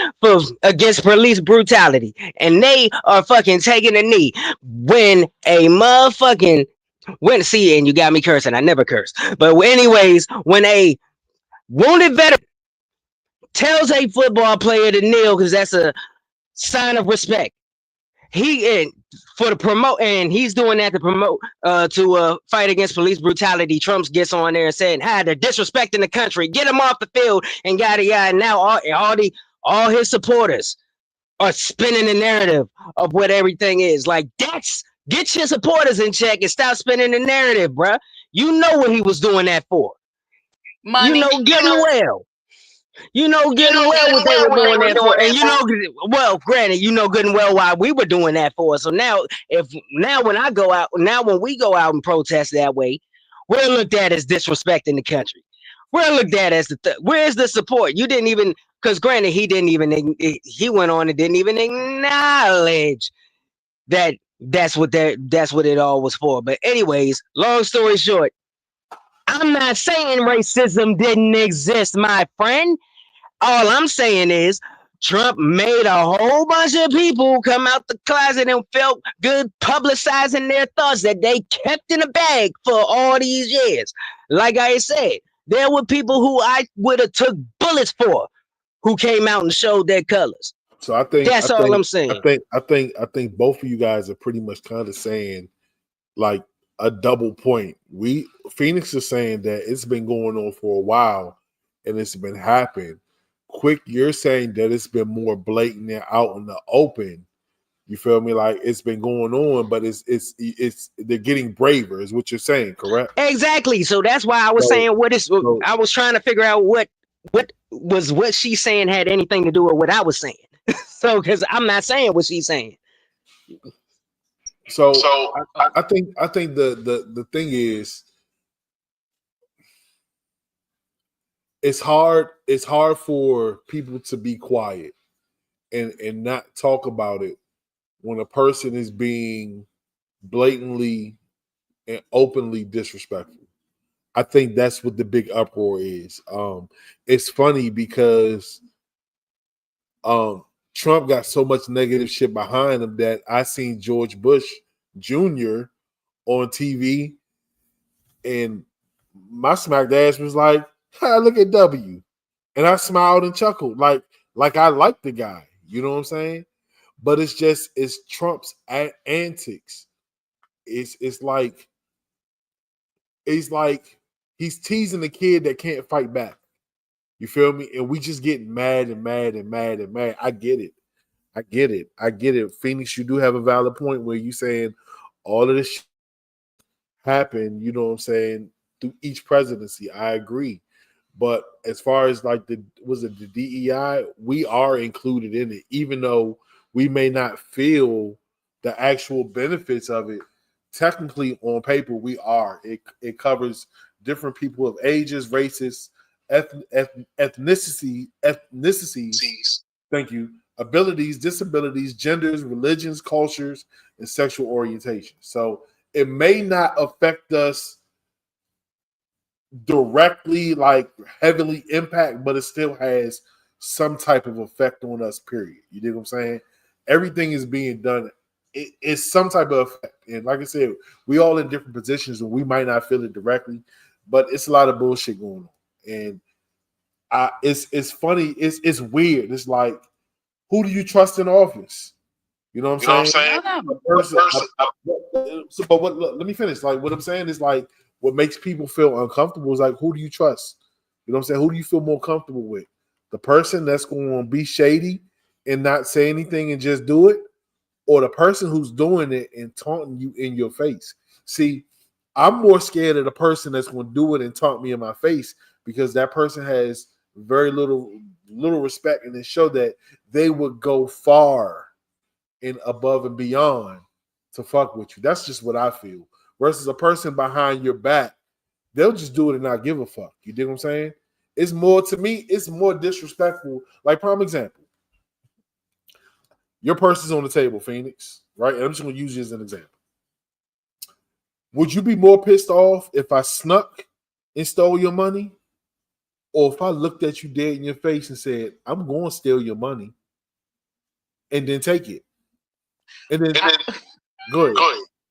against police brutality and they are fucking taking a knee when a motherfucking and you got me cursing. I never curse. But anyways, when a wounded veteran tells a football player to kneel because that's a sign of respect, he's doing that to promote to fight against police brutality. Trump gets on there and saying, they're disrespecting the country. Get him off the field and yada yada. Now all his supporters are spinning the narrative of what everything is. Like, get your supporters in check and stop spinning the narrative, bruh. You know what he was doing that for. Money. You know good and well. You know good and well what they were doing that for. And granted, you know good and well why we were doing that for. So now when we go out and protest that way, we're looked at as disrespecting the country. We're looked at as where's the support? You didn't even, because granted, he went on and didn't even acknowledge that that's what it all was for. But anyways, long story short, I'm not saying racism didn't exist, my friend. All I'm saying is Trump made a whole bunch of people come out the closet and felt good publicizing their thoughts that they kept in a bag for all these years. Like I said, there were people who I would have took bullets for who came out and showed their colors. So I think all I'm saying. I think both of you guys are pretty much kind of saying like a double point. Phoenix is saying that it's been going on for a while and it's been happening. Quick, you're saying that it's been more blatant and out in the open. You feel me? Like it's been going on, but it's they're getting braver, is what you're saying, correct? Exactly. So that's why I was saying I was trying to figure out what she's saying had anything to do with what I was saying. So, because I'm not saying what she's saying. So I think the thing is, it's hard for people to be quiet and not talk about it when a person is being blatantly and openly disrespectful. I think that's what the big uproar is. It's funny because Trump got so much negative shit behind him that I seen George Bush Jr. on TV, and my smacked ass was like, "Hi, look at W," and I smiled and chuckled, like I like the guy. You know what I'm saying? But it's Trump's antics. It's like he's teasing the kid that can't fight back. You feel me? And we just getting mad and mad and mad and mad. I get it. Phoenix, you do have a valid point where you saying all of this happened, you know what I'm saying, through each presidency. I agree. But as far as like the DEI, we are included in it, even though we may not feel the actual benefits of it. Technically, on paper, we are. It covers different people of ages, races, ethnicities. Thank you. Abilities, disabilities, genders, religions, cultures, and sexual orientation. So it may not affect us directly, like heavily impact, but it still has some type of effect on us, period. You dig what I'm saying? Everything is being done. It's some type of effect. And like I said, we all in different positions and we might not feel it directly, but it's a lot of bullshit going on. And it's funny. It's weird. It's like, who do you trust in office? You know what I'm saying? Let me finish. Like, what I'm saying is like, what makes people feel uncomfortable is like, who do you trust? You know what I'm saying? Who do you feel more comfortable with? The person that's going to be shady and not say anything and just do it, or the person who's doing it and taunting you in your face? See, I'm more scared of the person that's going to do it and taunt me in my face, because that person has very little respect, and they show that they would go far and above and beyond to fuck with you. That's just what I feel. Versus a person behind your back, they'll just do it and not give a fuck. You dig what I'm saying? It's more, to me, it's more disrespectful. Like, prime example. Your purse is on the table, Phoenix, right? And I'm just going to use you as an example. Would you be more pissed off if I snuck and stole your money, or if I looked at you dead in your face and said, I'm going to steal your money and then take it? And then go ahead.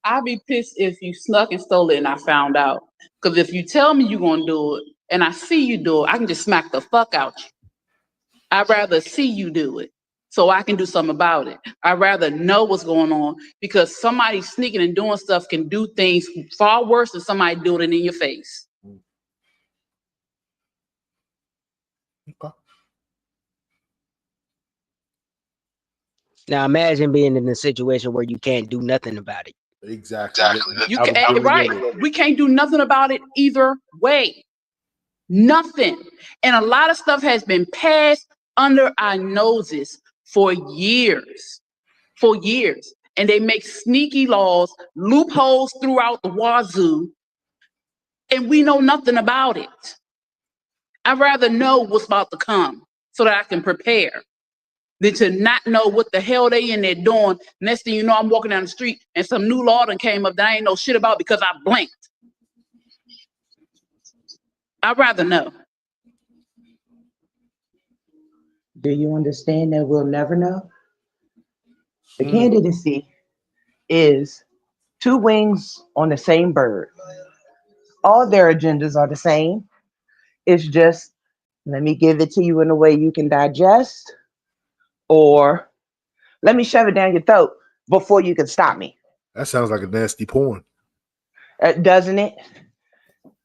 I'd be pissed if you snuck and stole it and I found out. Because if you tell me you're going to do it and I see you do it, I can just smack the fuck out you. I'd rather see you do it so I can do something about it. I'd rather know what's going on, because somebody sneaking and doing stuff can do things far worse than somebody doing it in your face. Okay. Now imagine being in a situation where you can't do nothing about it. Exactly. You can, right. We can't do nothing about it either way. Nothing. And a lot of stuff has been passed under our noses for years. And they make sneaky laws, loopholes throughout the wazoo, and we know nothing about it. I'd rather know what's about to come so that I can prepare than to not know what the hell they in there doing. Next thing you know, I'm walking down the street and some new law done came up that I ain't know shit about because I blinked. I'd rather know. Do you understand that we'll never know? The candidacy is two wings on the same bird. All their agendas are the same. It's just, let me give it to you in a way you can digest, or let me shove it down your throat before you can stop me. That sounds like a nasty porn. Doesn't it?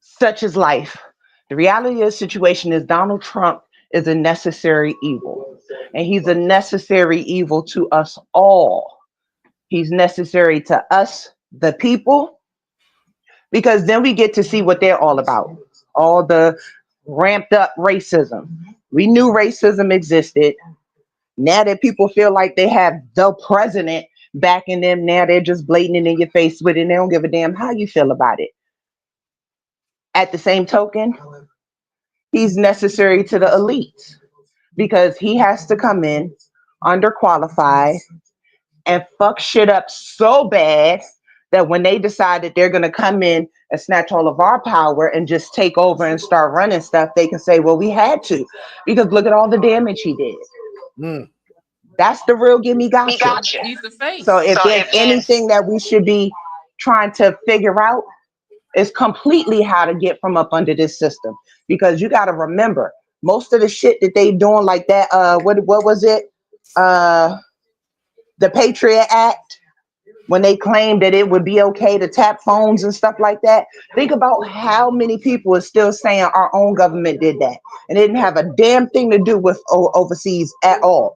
Such is life. The reality of the situation is Donald Trump is a necessary evil. And he's a necessary evil to us all. He's necessary to us, the people, because then we get to see what they're all about. All the ramped up racism. We knew racism existed. Now that people feel like they have the president backing them, now they're just blading in your face with it, and they don't give a damn how you feel about it. At the same token, he's necessary to the elites, because he has to come in underqualified and fuck shit up so bad that when they decide that they're going to come in and snatch all of our power and just take over and start running stuff, they can say, well, we had to, because look at all the damage he did. That's the real gimme gotcha. He's the face. So if there's anything that we should be trying to figure out is completely how to get from up under this system. Because you got to remember, most of the shit that they doing like that, what was it? The Patriot Act, when they claimed that it would be okay to tap phones and stuff like that. Think about how many people are still saying our own government did that. And it didn't have a damn thing to do with overseas at all.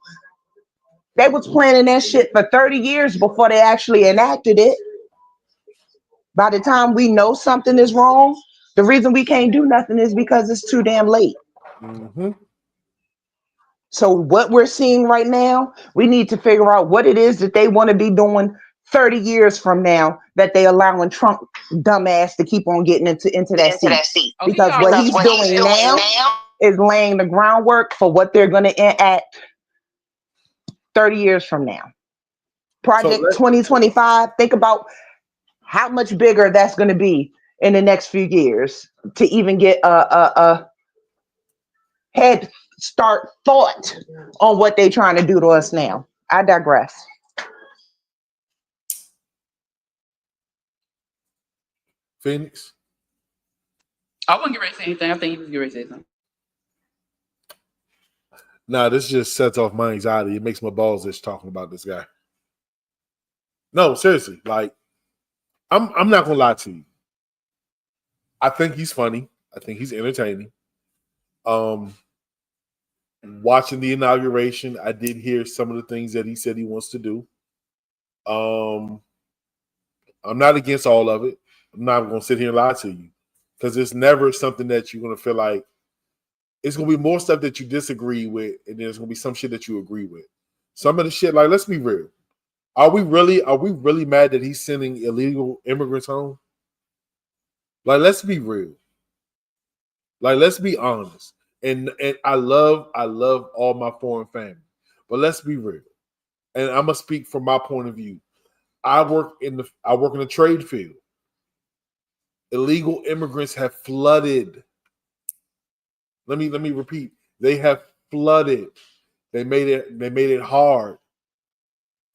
They was planning that shit for 30 years before they actually enacted it. By the time we know something is wrong, the reason we can't do nothing is because it's too damn late. Mm-hmm. So what we're seeing right now, we need to figure out what it is that they want to be doing 30 years from now that they allowing Trump dumbass to keep on getting into that seat. Because what he's doing now is laying the groundwork for what they're going to enact 30 years from now. Project 2025, think about how much bigger that's going to be in the next few years to even get a head start thought on what they're trying to do to us now. I digress. Phoenix? I wasn't getting ready to say anything. I think you was getting ready to say something. Nah, this just sets off my anxiety. It makes my balls itch talking about this guy. No, seriously. Like, I'm not gonna lie to you. I think he's funny. I think he's entertaining. Watching the inauguration, I did hear some of the things that he said he wants to do. I'm not against all of it. I'm not going to sit here and lie to you because it's never something that you're going to feel like. It's going to be more stuff that you disagree with, and there's going to be some shit that you agree with. Some of the shit, like, let's be real. Are we really mad that he's sending illegal immigrants home? Like, let's be real. Like, let's be honest. And I love all my foreign family. But let's be real. And I'm gonna speak from my point of view. I work in the trade field. Illegal immigrants have flooded. Let me repeat. They have flooded. They made it hard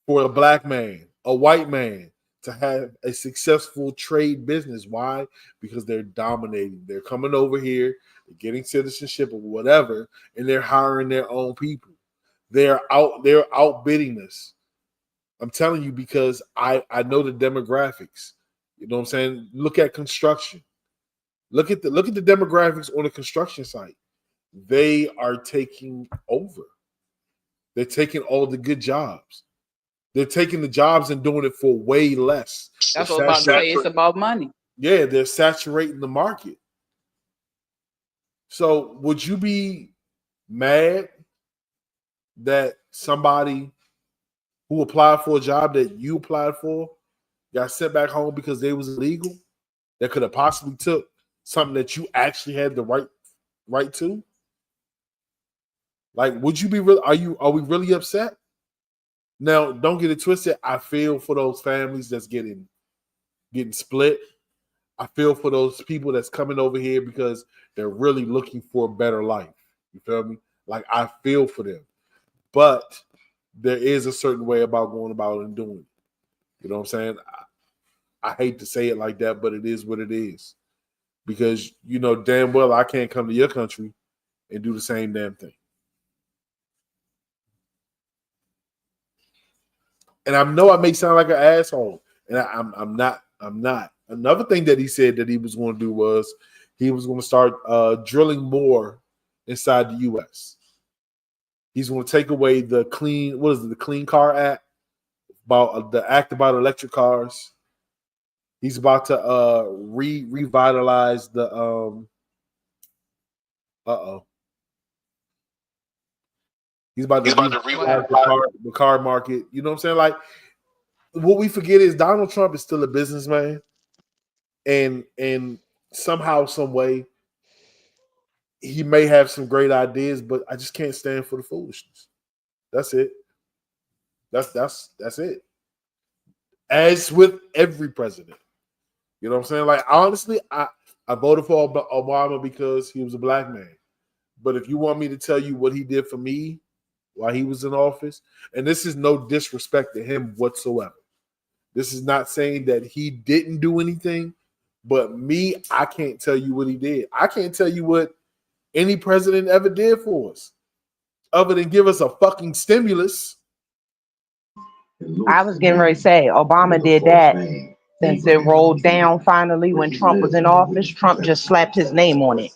for a black man, a white man, to have a successful trade business. Why? Because they're dominating. They're coming over here, they're getting citizenship or whatever, and they're hiring their own people. They're outbidding us. I'm telling you because I know the demographics. You know what I'm saying? Look at construction. Look at the demographics on the construction site. They are taking over. They're taking all the good jobs. They're taking the jobs and doing it for way less. That's what I'm about to say. It's about money. Yeah, they're saturating the market. So would you be mad that somebody who applied for a job that you applied for got sent back home because they was illegal, that could have possibly took something that you actually had the right to? Like, would you be real? Are we really upset? Now, don't get it twisted. I feel for those families that's getting split. I feel for those people that's coming over here because they're really looking for a better life. You feel me? Like, I feel for them. But there is a certain way about going about it and doing it. You know what I'm saying? I hate to say it like that, but it is what it is. Because you know damn well I can't come to your country and do the same damn thing. And I know I may sound like an asshole, and I'm not. Another thing that he said that he was going to do was he was going to start drilling more inside the U.S. He's going to take away the Clean Car Act, about the act about electric cars. He's about to revitalize the He's about to revitalize the car market. You know what I'm saying? Like, what we forget is Donald Trump is still a businessman, and somehow, some way, he may have some great ideas, but I just can't stand for the foolishness. That's it. That's it. As with every president, you know what I'm saying? Like, honestly, I voted for Obama because he was a black man. But if you want me to tell you what he did for me while he was in office, and this is no disrespect to him whatsoever, This is not saying that he didn't do anything, but me, I can't tell you what he did. I can't tell you what any president ever did for us, other than give us a fucking stimulus. I was getting ready to say Obama did that since it rolled down finally when Trump was in office. Trump just slapped his name on it.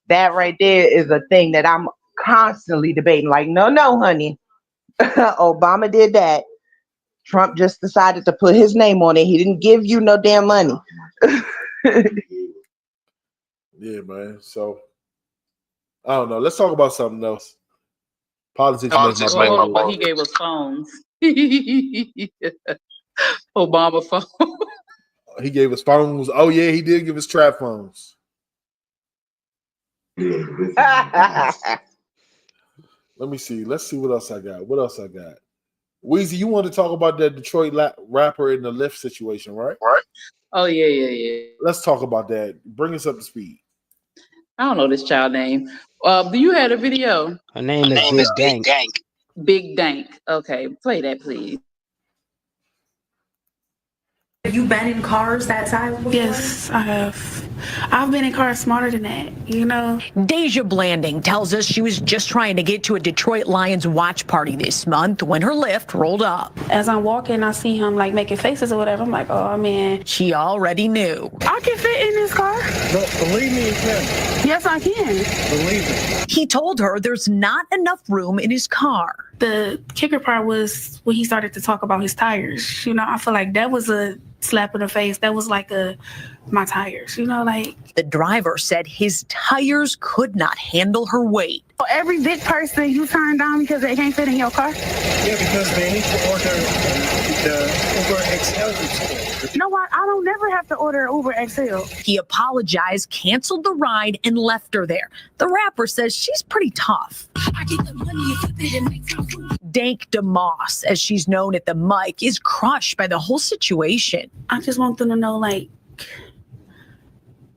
That right there is a thing that I'm constantly debating. Like, no, honey. Obama did that. Trump just decided to put his name on it. He didn't give you no damn money. Yeah, man. So I don't know. Let's talk about something else. Politics. But he gave us phones. Obama phone. He gave us phones. Oh yeah, he did give us trap phones. Let me see. Let's see what else I got. Weezy, you want to talk about that Detroit rapper in the Lyft situation, right? Oh, yeah. Let's talk about that. Bring us up to speed. I don't know this child name. Do you have a video? Her name is Big Dank. Big Dank. Okay, play that, please. Have you been in cars that size before? Yes, I have. I've been in cars smarter than that, you know. Deja Blanding tells us she was just trying to get to a Detroit Lions watch party this month when her Lyft rolled up. As I'm walking, I see him like making faces or whatever. I'm like, oh man. She already knew. I can fit in this car. No, believe me, you can. Yes, I can. Believe it. He told her there's not enough room in his car. The kicker part was when he started to talk about his tires. You know, I feel like that was a slap in the face. That was like my tires, you know, like. The driver said his tires could not handle her weight. For every big person you turn down because they can't fit in your car? Yeah, because they need to order the Uber XL. You know what? I don't never have to order Uber XL. He apologized, canceled the ride, and left her there. The rapper says she's pretty tough. Dank DeMoss, as she's known at the mic, is crushed by the whole situation. I just want them to know, like,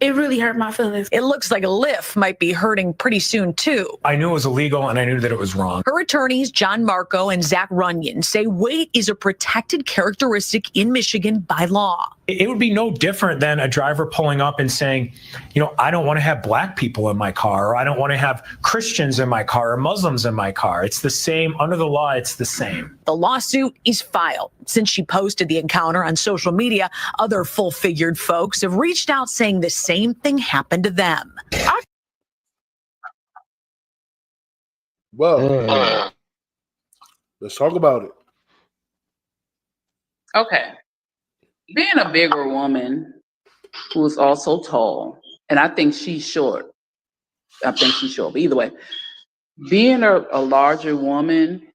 it really hurt my feelings. It looks like Lyft might be hurting pretty soon, too. I knew it was illegal and I knew that it was wrong. Her attorneys, John Marco and Zach Runyon, say weight is a protected characteristic in Michigan by law. It would be no different than a driver pulling up and saying, you know, I don't want to have black people in my car, or I don't want to have Christians in my car, or Muslims in my car. It's the same. Under the law, it's the same. The lawsuit is filed. Since she posted the encounter on social media, other full-figured folks have reached out saying the same thing happened to them. Well, let's talk about it. Okay. Being a bigger woman who is also tall, and I think she's short. But either way, being a larger woman,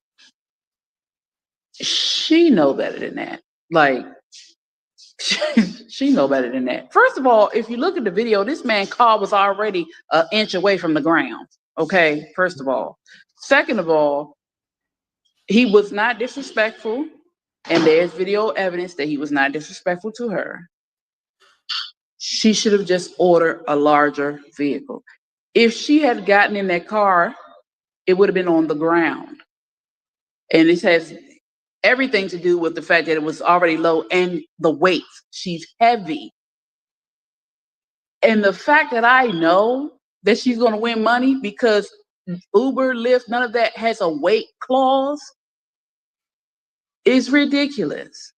she know better than that. Like, she know better than that. First of all, if you look at the video, this man's car was already an inch away from the ground. Okay, first of all. Second of all, he was not disrespectful. And there's video evidence that he was not disrespectful to her. She should have just ordered a larger vehicle. If she had gotten in that car, it would have been on the ground. And this has everything to do with the fact that it was already low and the weight. She's heavy. And the fact that I know that she's going to win money because Uber, Lyft, none of that has a weight clause, is ridiculous.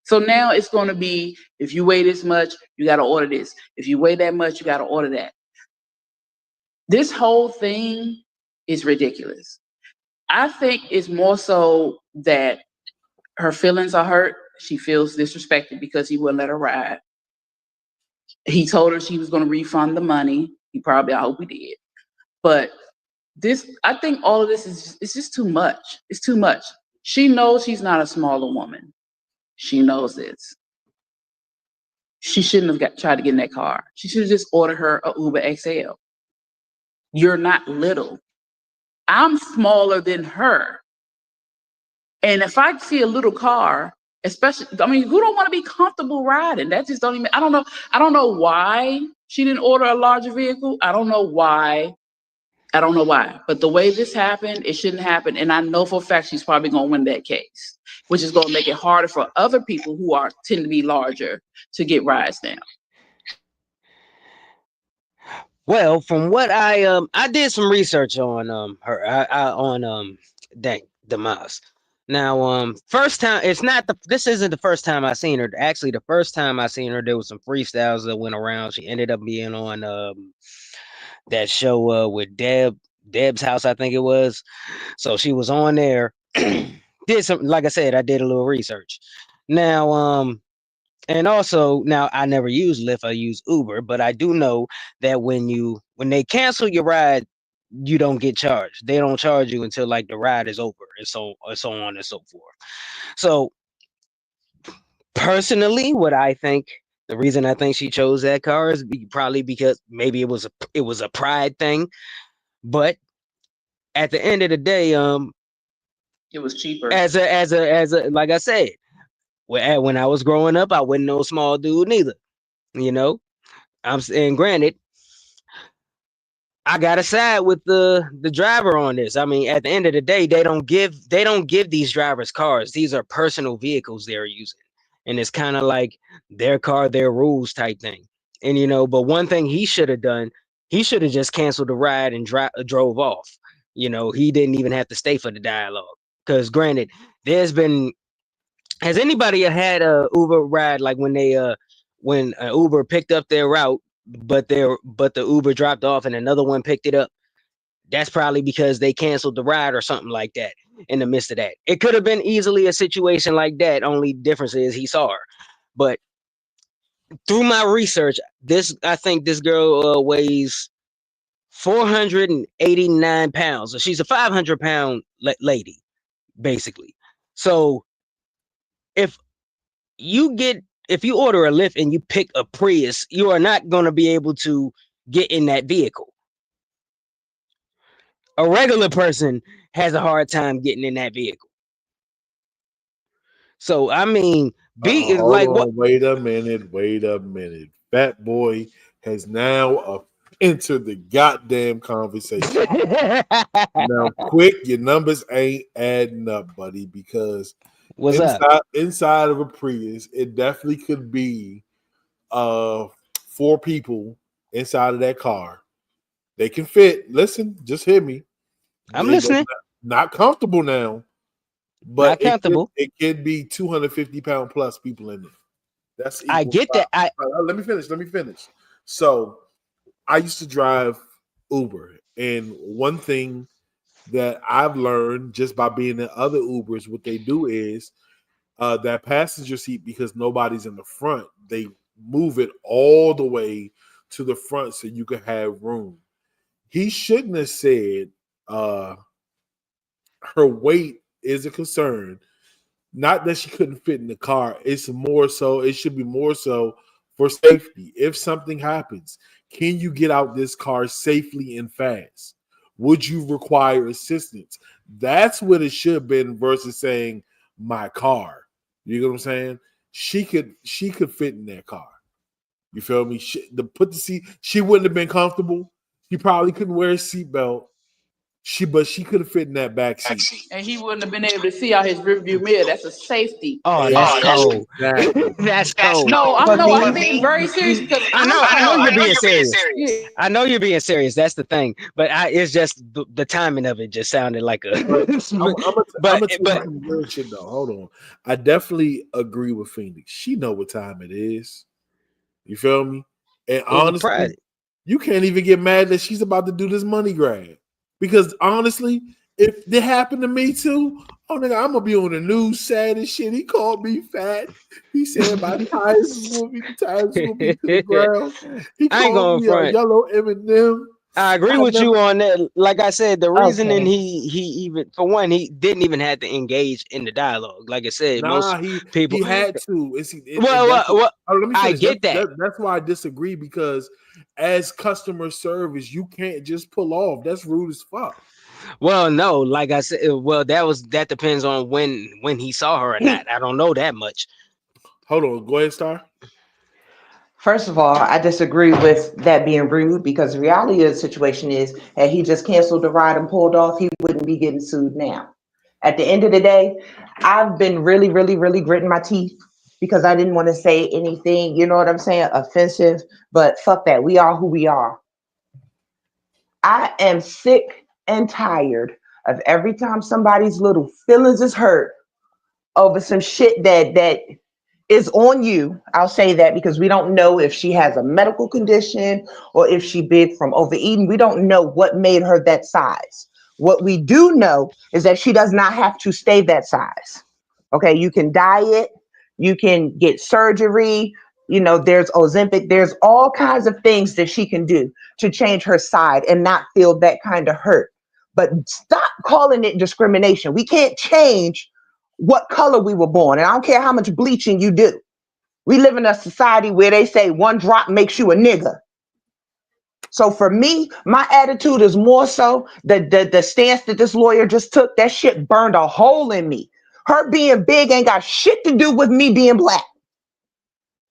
So now it's going to be, if you weigh this much, you got to order this. If you weigh that much, you got to order that. This whole thing is ridiculous. I think it's more so that her feelings are hurt. She feels disrespected because he wouldn't let her ride. He told her she was going to refund the money. I hope he did. But I think all of this is just too much. It's too much. She knows she's not a smaller woman. She knows this. She shouldn't have tried to get in that car. She should have just ordered her a Uber XL. You're not little. I'm smaller than her. And if I see a little car, especially, I mean, who don't want to be comfortable riding? That just don't even, I don't know why she didn't order a larger vehicle. I don't know why. I don't know why, but the way this happened, it shouldn't happen. And I know for a fact she's probably going to win that case, which is going to make it harder for other people who tend to be larger to get rides now. Well, from what I did some research on her on Demise. Now, first time, this isn't the first time I seen her. Actually, the first time I seen her, there was some freestyles that went around. She ended up being on that show with Deb's House, I think it was. So she was on there. Did some, like I said, I did a little research. Now, and also now I never use Lyft, I use Uber, but I do know that when they cancel your ride, you don't get charged. They don't charge you until like the ride is over, and so on and so forth. So personally, what I think, the reason I think she chose that car is probably because maybe it was a pride thing, but at the end of the day, it was cheaper. As a like I said, when I was growing up, I wasn't no small dude neither. You know, I'm saying, granted, I gotta side with the driver on this. I mean, at the end of the day, they don't give these drivers cars. These are personal vehicles they're using, and it's kind of like their car, their rules type thing. And you know, but one thing he should have done, he should have just canceled the ride and drove off. You know, he didn't even have to stay for the dialogue. Because granted, has anybody had a Uber ride like when Uber picked up their route, but the Uber dropped off and another one picked it up? That's probably because they canceled the ride or something like that in the midst of that. It could have been easily a situation like that. Only difference is he saw her. But through my research, I think this girl weighs 489 pounds. So she's a 500-pound lady, basically. So if you order a Lyft and you pick a Prius, you are not going to be able to get in that vehicle. A regular person has a hard time getting in that vehicle. So I mean, wait a minute. Fat Boy has now entered the goddamn conversation. Now, quick, your numbers ain't adding up, buddy, because inside of a Prius, it definitely could be 4 people inside of that car. They can fit. Listen, just hear me. I'm listening. Not comfortable now, but not comfortable. It could be 250-pound plus people in there. I get that. Let me finish. So I used to drive Uber, and one thing that I've learned just by being in other Ubers, what they do is that passenger seat, because nobody's in the front, they move it all the way to the front so you can have room. He shouldn't have said her weight is a concern. Not that she couldn't fit in the car. It should be more so for safety. If something happens, can you get out this car safely and fast? Would you require assistance? That's what it should have been versus saying my car. You know what I'm saying? She could fit in that car. You feel me? She wouldn't have been comfortable. She probably couldn't wear a seatbelt. But she could have fit in that back seat. And he wouldn't have been able to see out his rearview mirror. That's a safety. Oh, that's cold. That's cold. No, I'm being very serious because I know you're being serious. Yeah. I know you're being serious. That's the thing. But it's just the timing of it just sounded like a. But shit though. Hold on. I definitely agree with Phoenix. She know what time it is. You feel me? And honestly, you can't even get mad that she's about to do this money grab. Because honestly, if it happened to me too, oh nigga, I'm gonna be on the news sad as shit. He called me fat. He said my tires will be to the ground. He called me a yellow M&M. I agree with you on that. Like I said, the reasoning he even, for one, he didn't even have to engage in the dialogue. Like I said, most people he had to. I get that. That's why I disagree, because as customer service, you can't just pull off. That's rude as fuck. Well, no, like I said, that depends on when he saw her or not. I don't know that much. Hold on, go ahead, Star. First of all, I disagree with that being rude because the reality of the situation is that he just canceled the ride and pulled off, he wouldn't be getting sued now. At the end of the day, I've been really, really, really gritting my teeth because I didn't want to say anything, you know what I'm saying, offensive, but fuck that. We are who we are. I am sick and tired of every time somebody's little feelings is hurt over some shit that is on you. I'll say that because we don't know if she has a medical condition or if she big from overeating. We don't know what made her that size. What we do know is that she does not have to stay that size. Okay, you can diet, you can get surgery, you know, there's Ozempic, there's all kinds of things that she can do to change her side and not feel that kind of hurt. But stop calling it discrimination. We can't change what color we were born. And I don't care how much bleaching you do. We live in a society where they say one drop makes you a nigga. So for me, my attitude is more so the stance that this lawyer just took. That shit burned a hole in me. Her being big ain't got shit to do with me being black.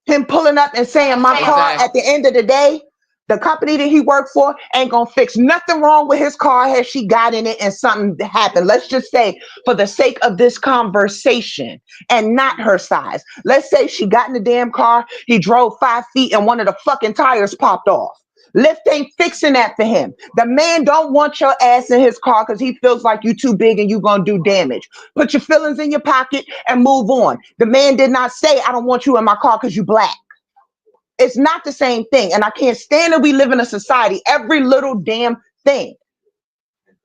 Him pulling up and saying my car, at the end of the day, the company that he worked for ain't gonna fix nothing wrong with his car had she got in it and something happened. Let's just say, for the sake of this conversation and not her size, let's say she got in the damn car, he drove 5 feet and one of the fucking tires popped off. Lyft ain't fixing that for him. The man don't want your ass in his car because he feels like you too big and you gonna do damage. Put your feelings in your pocket and move on. The man did not say, I don't want you in my car because you black. It's not the same thing. And I can't stand that we live in a society, every little damn thing.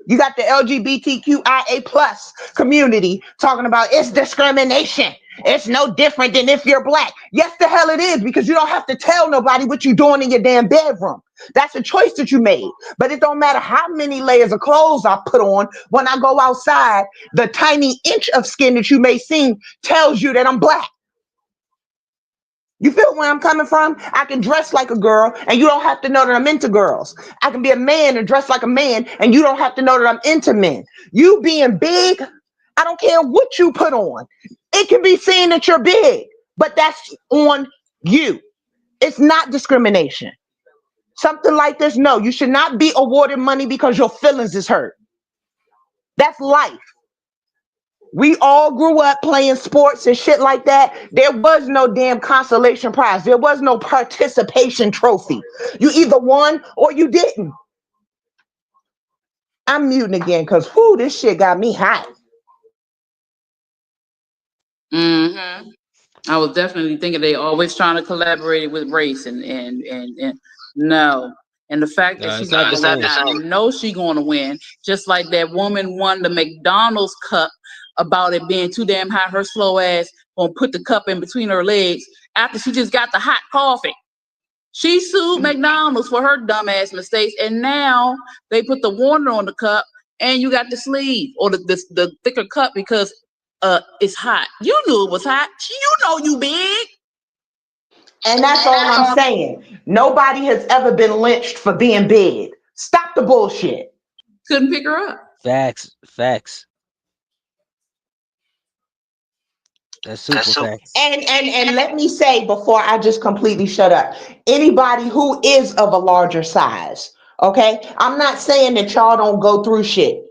You got the LGBTQIA plus community talking about it's discrimination. It's no different than if you're black. Yes, the hell it is, because you don't have to tell nobody what you're doing in your damn bedroom. That's a choice that you made. But it don't matter how many layers of clothes I put on. When I go outside, the tiny inch of skin that you may see tells you that I'm black. You feel where I'm coming from? I can dress like a girl and you don't have to know that I'm into girls. I can be a man and dress like a man and you don't have to know that I'm into men. You being big, I don't care what you put on. It can be seen that you're big, but that's on you. It's not discrimination. Something like this, no, you should not be awarded money because your feelings is hurt. That's life. We all grew up playing sports and shit like that. There was no damn consolation prize. There was no participation trophy. You either won or you didn't. I'm muting again because whoo, this shit got me hot. Mm-hmm. I was definitely thinking they always trying to collaborate with race and no. And the fact that she's not gonna win, I know she's gonna win. Just like that woman won the McDonald's cup about it being too damn hot. Her slow ass gonna put the cup in between her legs after she just got the hot coffee. She sued McDonald's for her dumbass mistakes, and now they put the warner on the cup, and you got the sleeve or the thicker cup because it's hot. You knew it was hot. You know you big. And that's all I'm saying. Nobody has ever been lynched for being big. Stop the bullshit. Couldn't pick her up. Facts. That's super facts. And let me say before I just completely shut up, anybody who is of a larger size, okay? I'm not saying that y'all don't go through shit,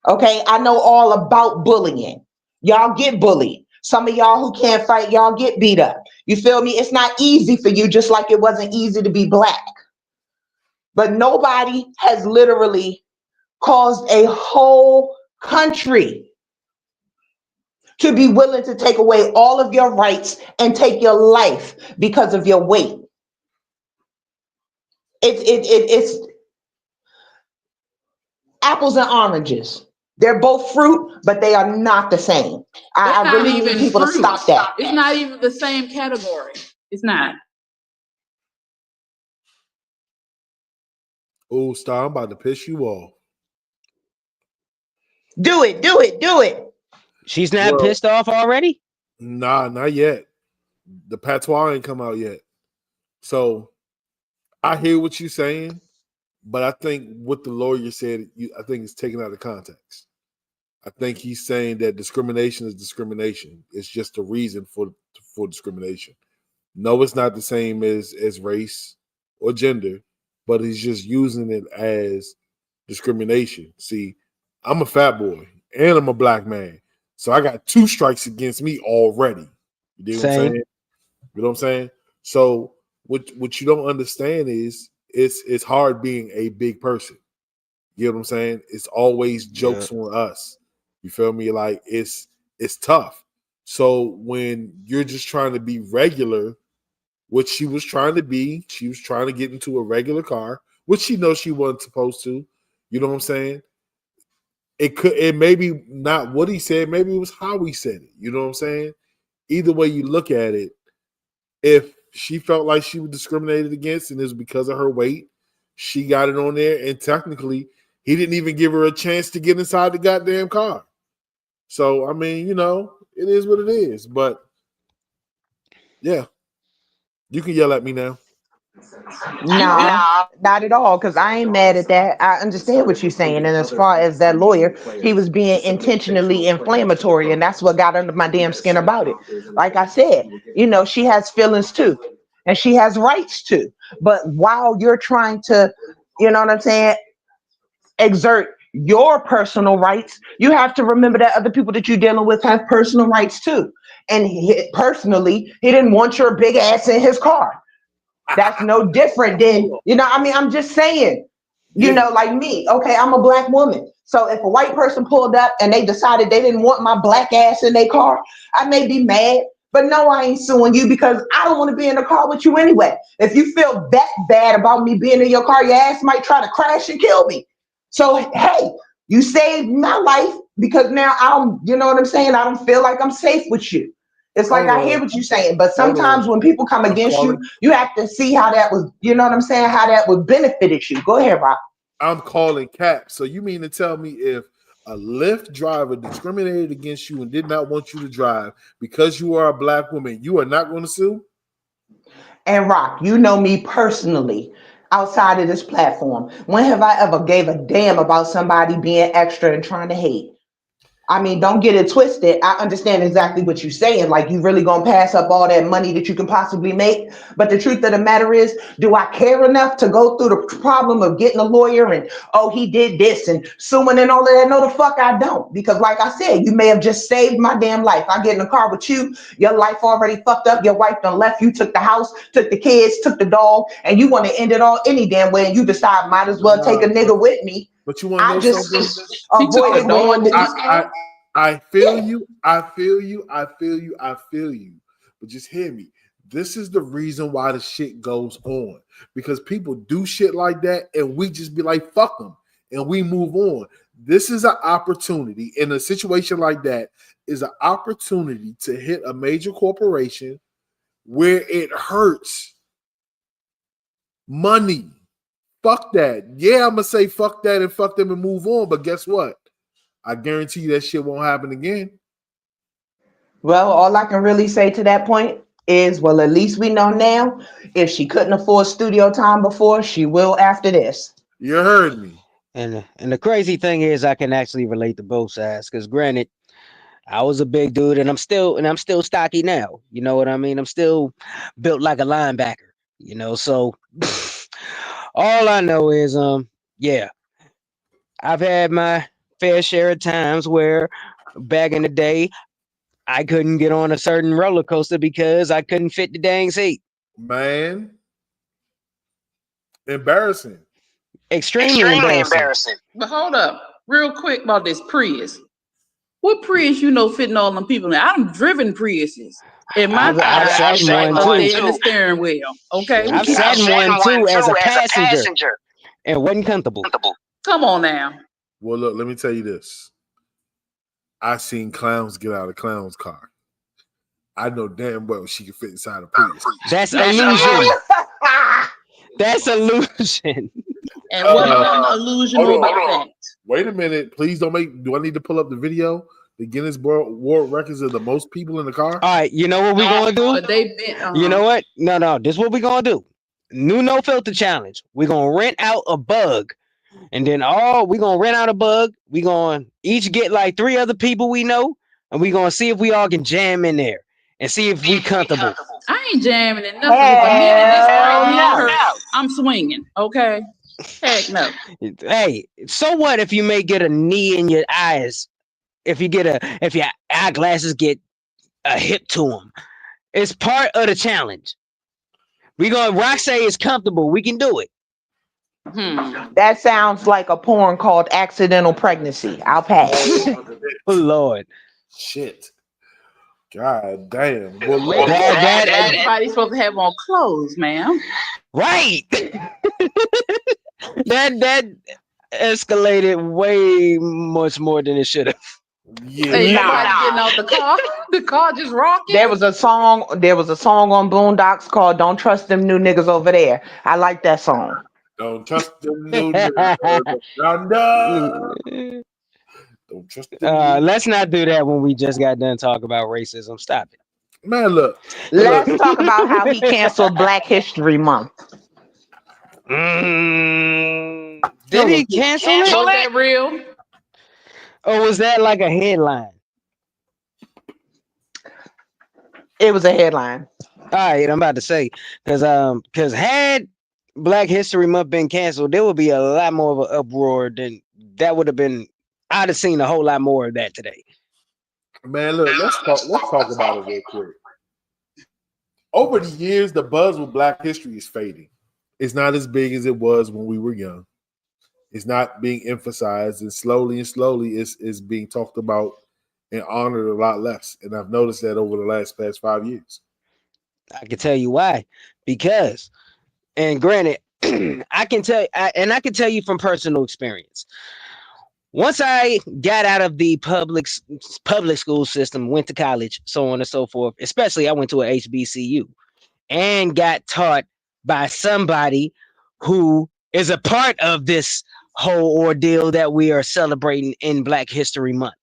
okay? I know all about bullying. Y'all get bullied. Some of y'all who can't fight, y'all get beat up. You feel me? It's not easy for you, just like it wasn't easy to be black. But nobody has literally caused a whole country to be willing to take away all of your rights and take your life because of your weight. It's apples and oranges. They're both fruit, but they are not the same. I really need people to stop that. It's not even the same category. It's not. Oh, Star, I'm about to piss you off. Do it. She's not pissed off already? Nah, not yet. The patois ain't come out yet. So I hear what you're saying, but I think what the lawyer said, I think it's taken out of context. I think he's saying that discrimination is discrimination. It's just a reason for discrimination. No, it's not the same as race or gender, but he's just using it as discrimination. See, I'm a fat boy and I'm a black man, so I got 2 strikes against me already. You know what I'm saying? You know what I'm saying? So what you don't understand is it's hard being a big person. You know what I'm saying? It's always jokes on us. You feel me? Like it's tough. So when you're just trying to be regular, which she was trying to be, she was trying to get into a regular car, which she knows she wasn't supposed to. You know what I'm saying? It may be not what he said, maybe it was how he said it. You know what I'm saying? Either way you look at it, if she felt like she was discriminated against and it's because of her weight, she got it on there, and technically he didn't even give her a chance to get inside the goddamn car. So, I mean, you know, it is what it is. But, yeah, you can yell at me now. No, not at all, because I ain't mad at that. I understand what you're saying. And as far as that lawyer, he was being intentionally inflammatory, and that's what got under my damn skin about it. Like I said, you know, she has feelings too, and she has rights too. But while you're trying to, you know what I'm saying, exert your personal rights, you have to remember that other people that you're dealing with have personal rights too. And personally, he didn't want your big ass in his car. That's no different than, you know, I mean, I'm just saying, you know, like me, okay, I'm a black woman. So if a white person pulled up and they decided they didn't want my black ass in their car, I may be mad, but no, I ain't suing you because I don't want to be in the car with you anyway. If you feel that bad about me being in your car, your ass might try to crash and kill me. So, hey, you saved my life because now I'm, you know what I'm saying? I don't feel like I'm safe with you. It's like I hear what you're saying, but sometimes when people come against you, you have to see how that was, you know what I'm saying, how that would benefited you. Go ahead, Rob. I'm calling cap. So you mean to tell me if a Lyft driver discriminated against you and did not want you to drive because you are a black woman, you are not going to sue? And Rock, you know me personally outside of this platform. When have I ever gave a damn about somebody being extra and trying to hate? I mean, don't get it twisted. I understand exactly what you're saying. Like, you really gonna pass up all that money that you can possibly make. But the truth of the matter is, do I care enough to go through the problem of getting a lawyer and, oh, he did this and suing and all of that? No, the fuck I don't. Because like I said, you may have just saved my damn life. I get in the car with you. Your life already fucked up. Your wife done left. You took the house, took the kids, took the dog, and you want to end it all any damn way. And you decide, might as well take a nigga with me. But you want to know something? Avoided I feel you. I feel you. I feel you. I feel you. But just hear me. This is the reason why the shit goes on. Because people do shit like that and we just be like, fuck them. And we move on. This is an opportunity in a situation like that is an opportunity to hit a major corporation where it hurts money. Fuck that. Yeah, I'm going to say fuck that and fuck them and move on. But guess what? I guarantee you that shit won't happen again. Well, all I can really say to that point is, well, at least we know now if she couldn't afford studio time before, she will after this. You heard me. And the crazy thing is I can actually relate to both sides because granted, I was a big dude and I'm still stocky now. You know what I mean? I'm still built like a linebacker, you know, so all I know is yeah, I've had my fair share of times where back in the day I couldn't get on a certain roller coaster because I couldn't fit the dang seat. Man, embarrassing. Extremely embarrassing. But hold up, real quick about this Prius. What Prius you know fitting all them people in? I've driven Priuses. In my I've sat in one too. In the steering wheel. Okay, I've sat in one too as a passenger. And wasn't comfortable. Come on now. Well, look, let me tell you this. I seen clowns get out of clown's car. I know damn well she can fit inside a Prius. That's illusion. That's illusion. And what illusion about that? Wait a minute. Please don't make. Do I need to pull up the video? The Guinness World Records of the most people in the car? All right. You know what we're going to do? You know what? No. This is what we're going to do. New no filter challenge. We're going to rent out a bug. And then we're going to rent out a bug. We're going to each get like 3 other people we know. And we're going to see if we all can jam in there. And see if we comfortable. I ain't jamming in nothing. If a nigga this Hell crazy no. on her, I'm swinging. Okay. Heck no. Hey, so what if you may get a knee in your eyes? If your eyeglasses get a hip to them, it's part of the challenge. Rock say it's comfortable. We can do it. That sounds like a porn called Accidental Pregnancy. I'll pass. Oh Lord. Shit. God damn. Well, Everybody's supposed to have on clothes, ma'am. Right. that escalated way much more than it should have. Yeah. Ain't nobody getting out the car. The car just rocking. There was a song on Boondocks called "Don't Trust Them New Niggas Over There." I like that song. Don't trust them new niggas. Don't trust them. Let's not do that when we just got done talking about racism. Stop it. Man, look. Let's talk about how he canceled Black History Month. Did he cancel it? Was that real? Or was that like a headline? It was a headline. All right, I'm about to say because had Black History Month been canceled, there would be a lot more of an uproar than that would have been. I'd have seen a whole lot more of that today. Man, look, let's talk about it real quick. Over the years, the buzz with Black history is fading. It's not as big as it was when we were young. It's not being emphasized, and slowly it's being talked about and honored a lot less. And I've noticed that over the past 5 years. I can tell you why. Because, and granted, I can tell you from personal experience. Once I got out of the public school system, went to college, so on and so forth, especially I went to a HBCU and got taught by somebody who is a part of this whole ordeal that we are celebrating in Black History Month,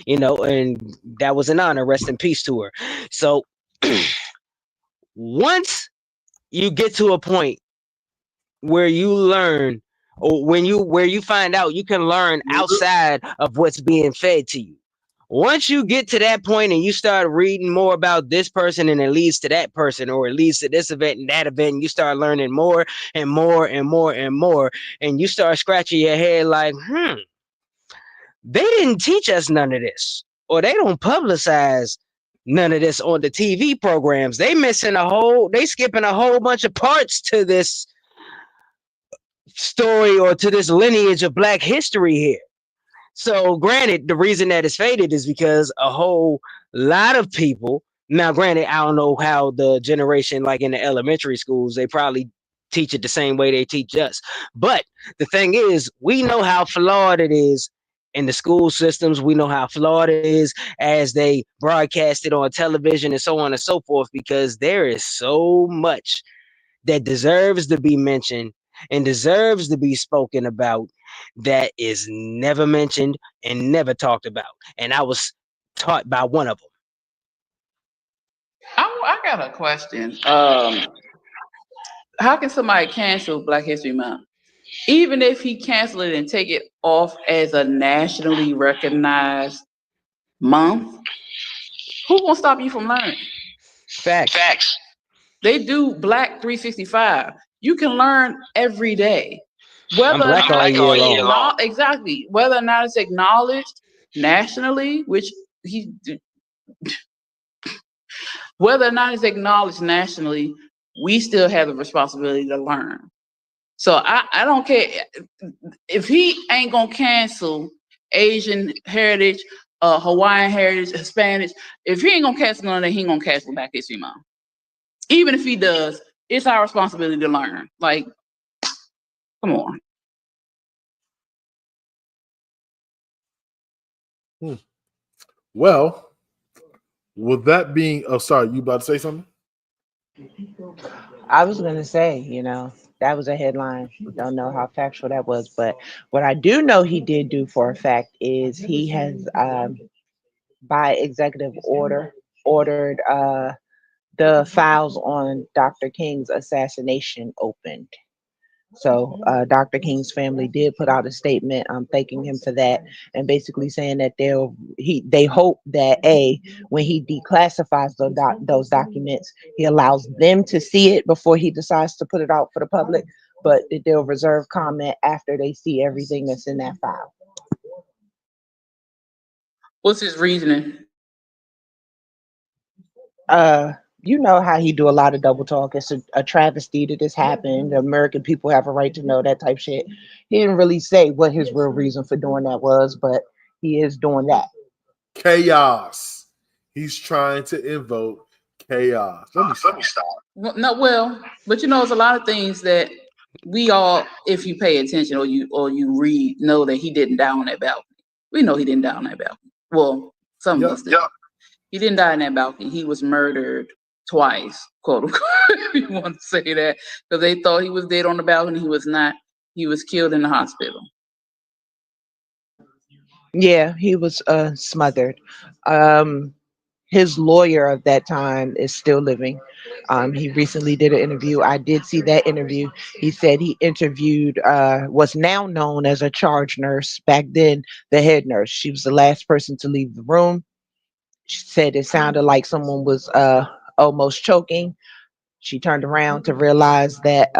and that was an honor. Rest in peace to her. So once you get to a point where you learn, or where you find out you can learn outside of what's being fed to you. Once you get to that point and you start reading more about this person and it leads to that person, or it leads to this event and that event, and you start learning more and more and more and more, and you start scratching your head like, they didn't teach us none of this, or they don't publicize none of this on the TV programs. They skipping a whole bunch of parts to this story or to this lineage of Black history here. So granted, the reason that it's faded is because a whole lot of people, now granted, I don't know how the generation like in the elementary schools, they probably teach it the same way they teach us. But the thing is, we know how flawed it is in the school systems. We know how flawed it is as they broadcast it on television and so on and so forth, because there is so much that deserves to be mentioned and deserves to be spoken about that is never mentioned and never talked about. And I was taught by one of them. I got a question. How can somebody cancel Black History Month? Even if he cancel it and take it off as a nationally recognized month, who gonna stop you from learning? Facts. They do Black 365. You can learn every day. Whether or not exactly, whether or not it's acknowledged nationally, whether or not it's acknowledged nationally, we still have the responsibility to learn. So I don't care if he ain't gonna cancel Asian heritage, Hawaiian heritage, Hispanic. If he ain't gonna cancel none of that, he ain't gonna cancel Black History Month. Even if he does, it's our responsibility to learn. Like, come on. Well, with that being, sorry, you about to say something? I was going to say, that was a headline. Don't know how factual that was, but what I do know he did do for a fact is he has, by executive order, ordered the files on Dr. King's assassination opened. So Dr. King's family did put out a statement thanking him for that, and basically saying that they hope that when he declassifies those documents, he allows them to see it before he decides to put it out for the public, but that they'll reserve comment after they see everything that's in that file. What's his reasoning? You know how he do a lot of double talk. It's a travesty that this happened. The American people have a right to know, that type shit. He didn't really say what his real reason for doing that was, but he is doing that. Chaos. He's trying to invoke chaos. Let me stop. Well, but there's a lot of things that we all, if you pay attention or you read, know that he didn't die on that balcony. We know he didn't die on that balcony. Well, some of us did. He didn't die on that balcony. He was murdered twice, quote unquote, if you want to say that, because they thought he was dead on the balcony. He was not. He was killed in the hospital. Yeah, he was smothered. His lawyer of that time is still living. He recently did an interview. I did see that interview. He said he interviewed what's now known as a charge nurse, back then the head nurse. She was the last person to leave the room. She said it sounded like someone was almost choking. She turned around to realize that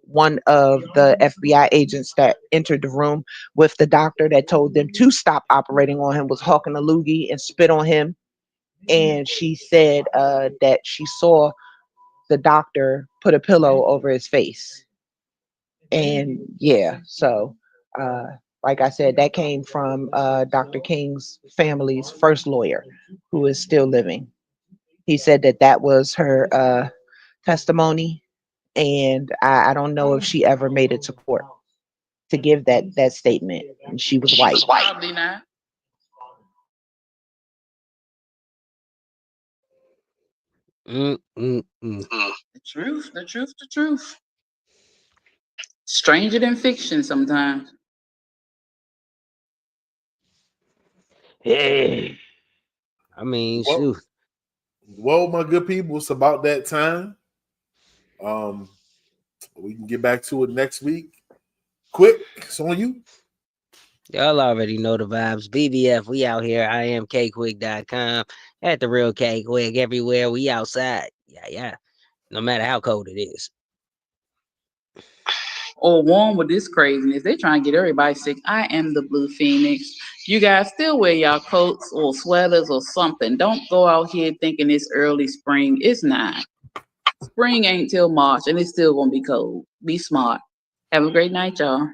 one of the FBI agents that entered the room with the doctor that told them to stop operating on him was hawking a loogie and spit on him. And she said that she saw the doctor put a pillow over his face. And yeah, so like I said, that came from Dr. King's family's first lawyer, who is still living. He said that was her testimony, and I don't know if she ever made it to court to give that statement. And she was white. Probably not. The truth. Stranger than fiction sometimes. Hey, I mean, shoot. Well, my good people, it's about that time. We can get back to it next week. Quick, it's on you. Y'all already know the vibes. BBF, we out here. I am KQuick.com. At the real K Quick everywhere. We outside. Yeah. No matter how cold it is. Or warm with this craziness. They trying to get everybody sick. I am the Blue Phoenix. You guys still wear y'all coats or sweaters or something. Don't go out here thinking it's early spring. It's not. Spring ain't till March, and it's still gonna be cold. Be smart. Have a great night, y'all.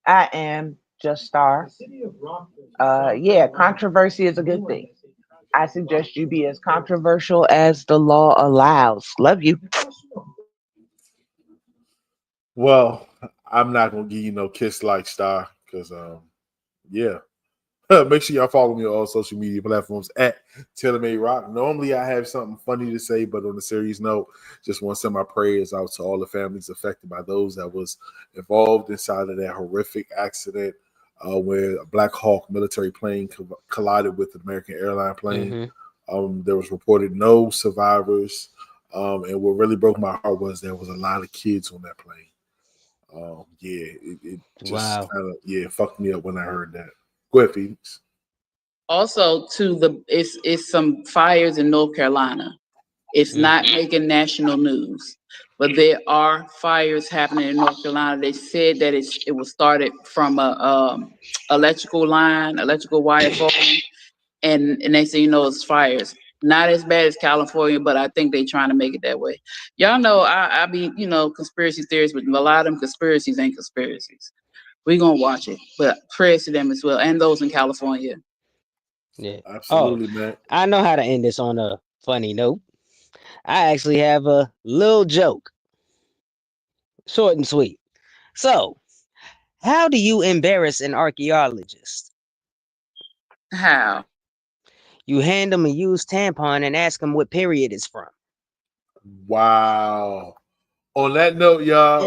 I am Just Star. Yeah, controversy is a good thing. I suggest you be as controversial as the law allows. Love you. Well, I'm not gonna give you no kiss like Star because yeah. Make sure y'all follow me on all social media platforms at TaylorMade Rock. Normally I have something funny to say, but on a serious note, just want to send my prayers out to all the families affected by those that was involved inside of that horrific accident where a Black Hawk military plane collided with an American airline plane. There was reported no survivors. And what really broke my heart was there was a lot of kids on that plane. It just kind of fucked me up when I heard that. Go ahead, Phoenix. Also, it's some fires in North Carolina. It's not making national news, but there are fires happening in North Carolina. They said that it was started from a electrical wire falling, and they say it's fires. Not as bad as California, but I think they're trying to make it that way. Y'all know I be conspiracy theories, but a lot of them conspiracies ain't conspiracies. We're gonna watch it, but prayers to them as well, and those in California. Yeah, absolutely, man. I know how to end this on a funny note. I actually have a little joke, short and sweet. So, how do you embarrass an archaeologist? How? You hand them a used tampon and ask them what period it's from. Wow. On that note, y'all.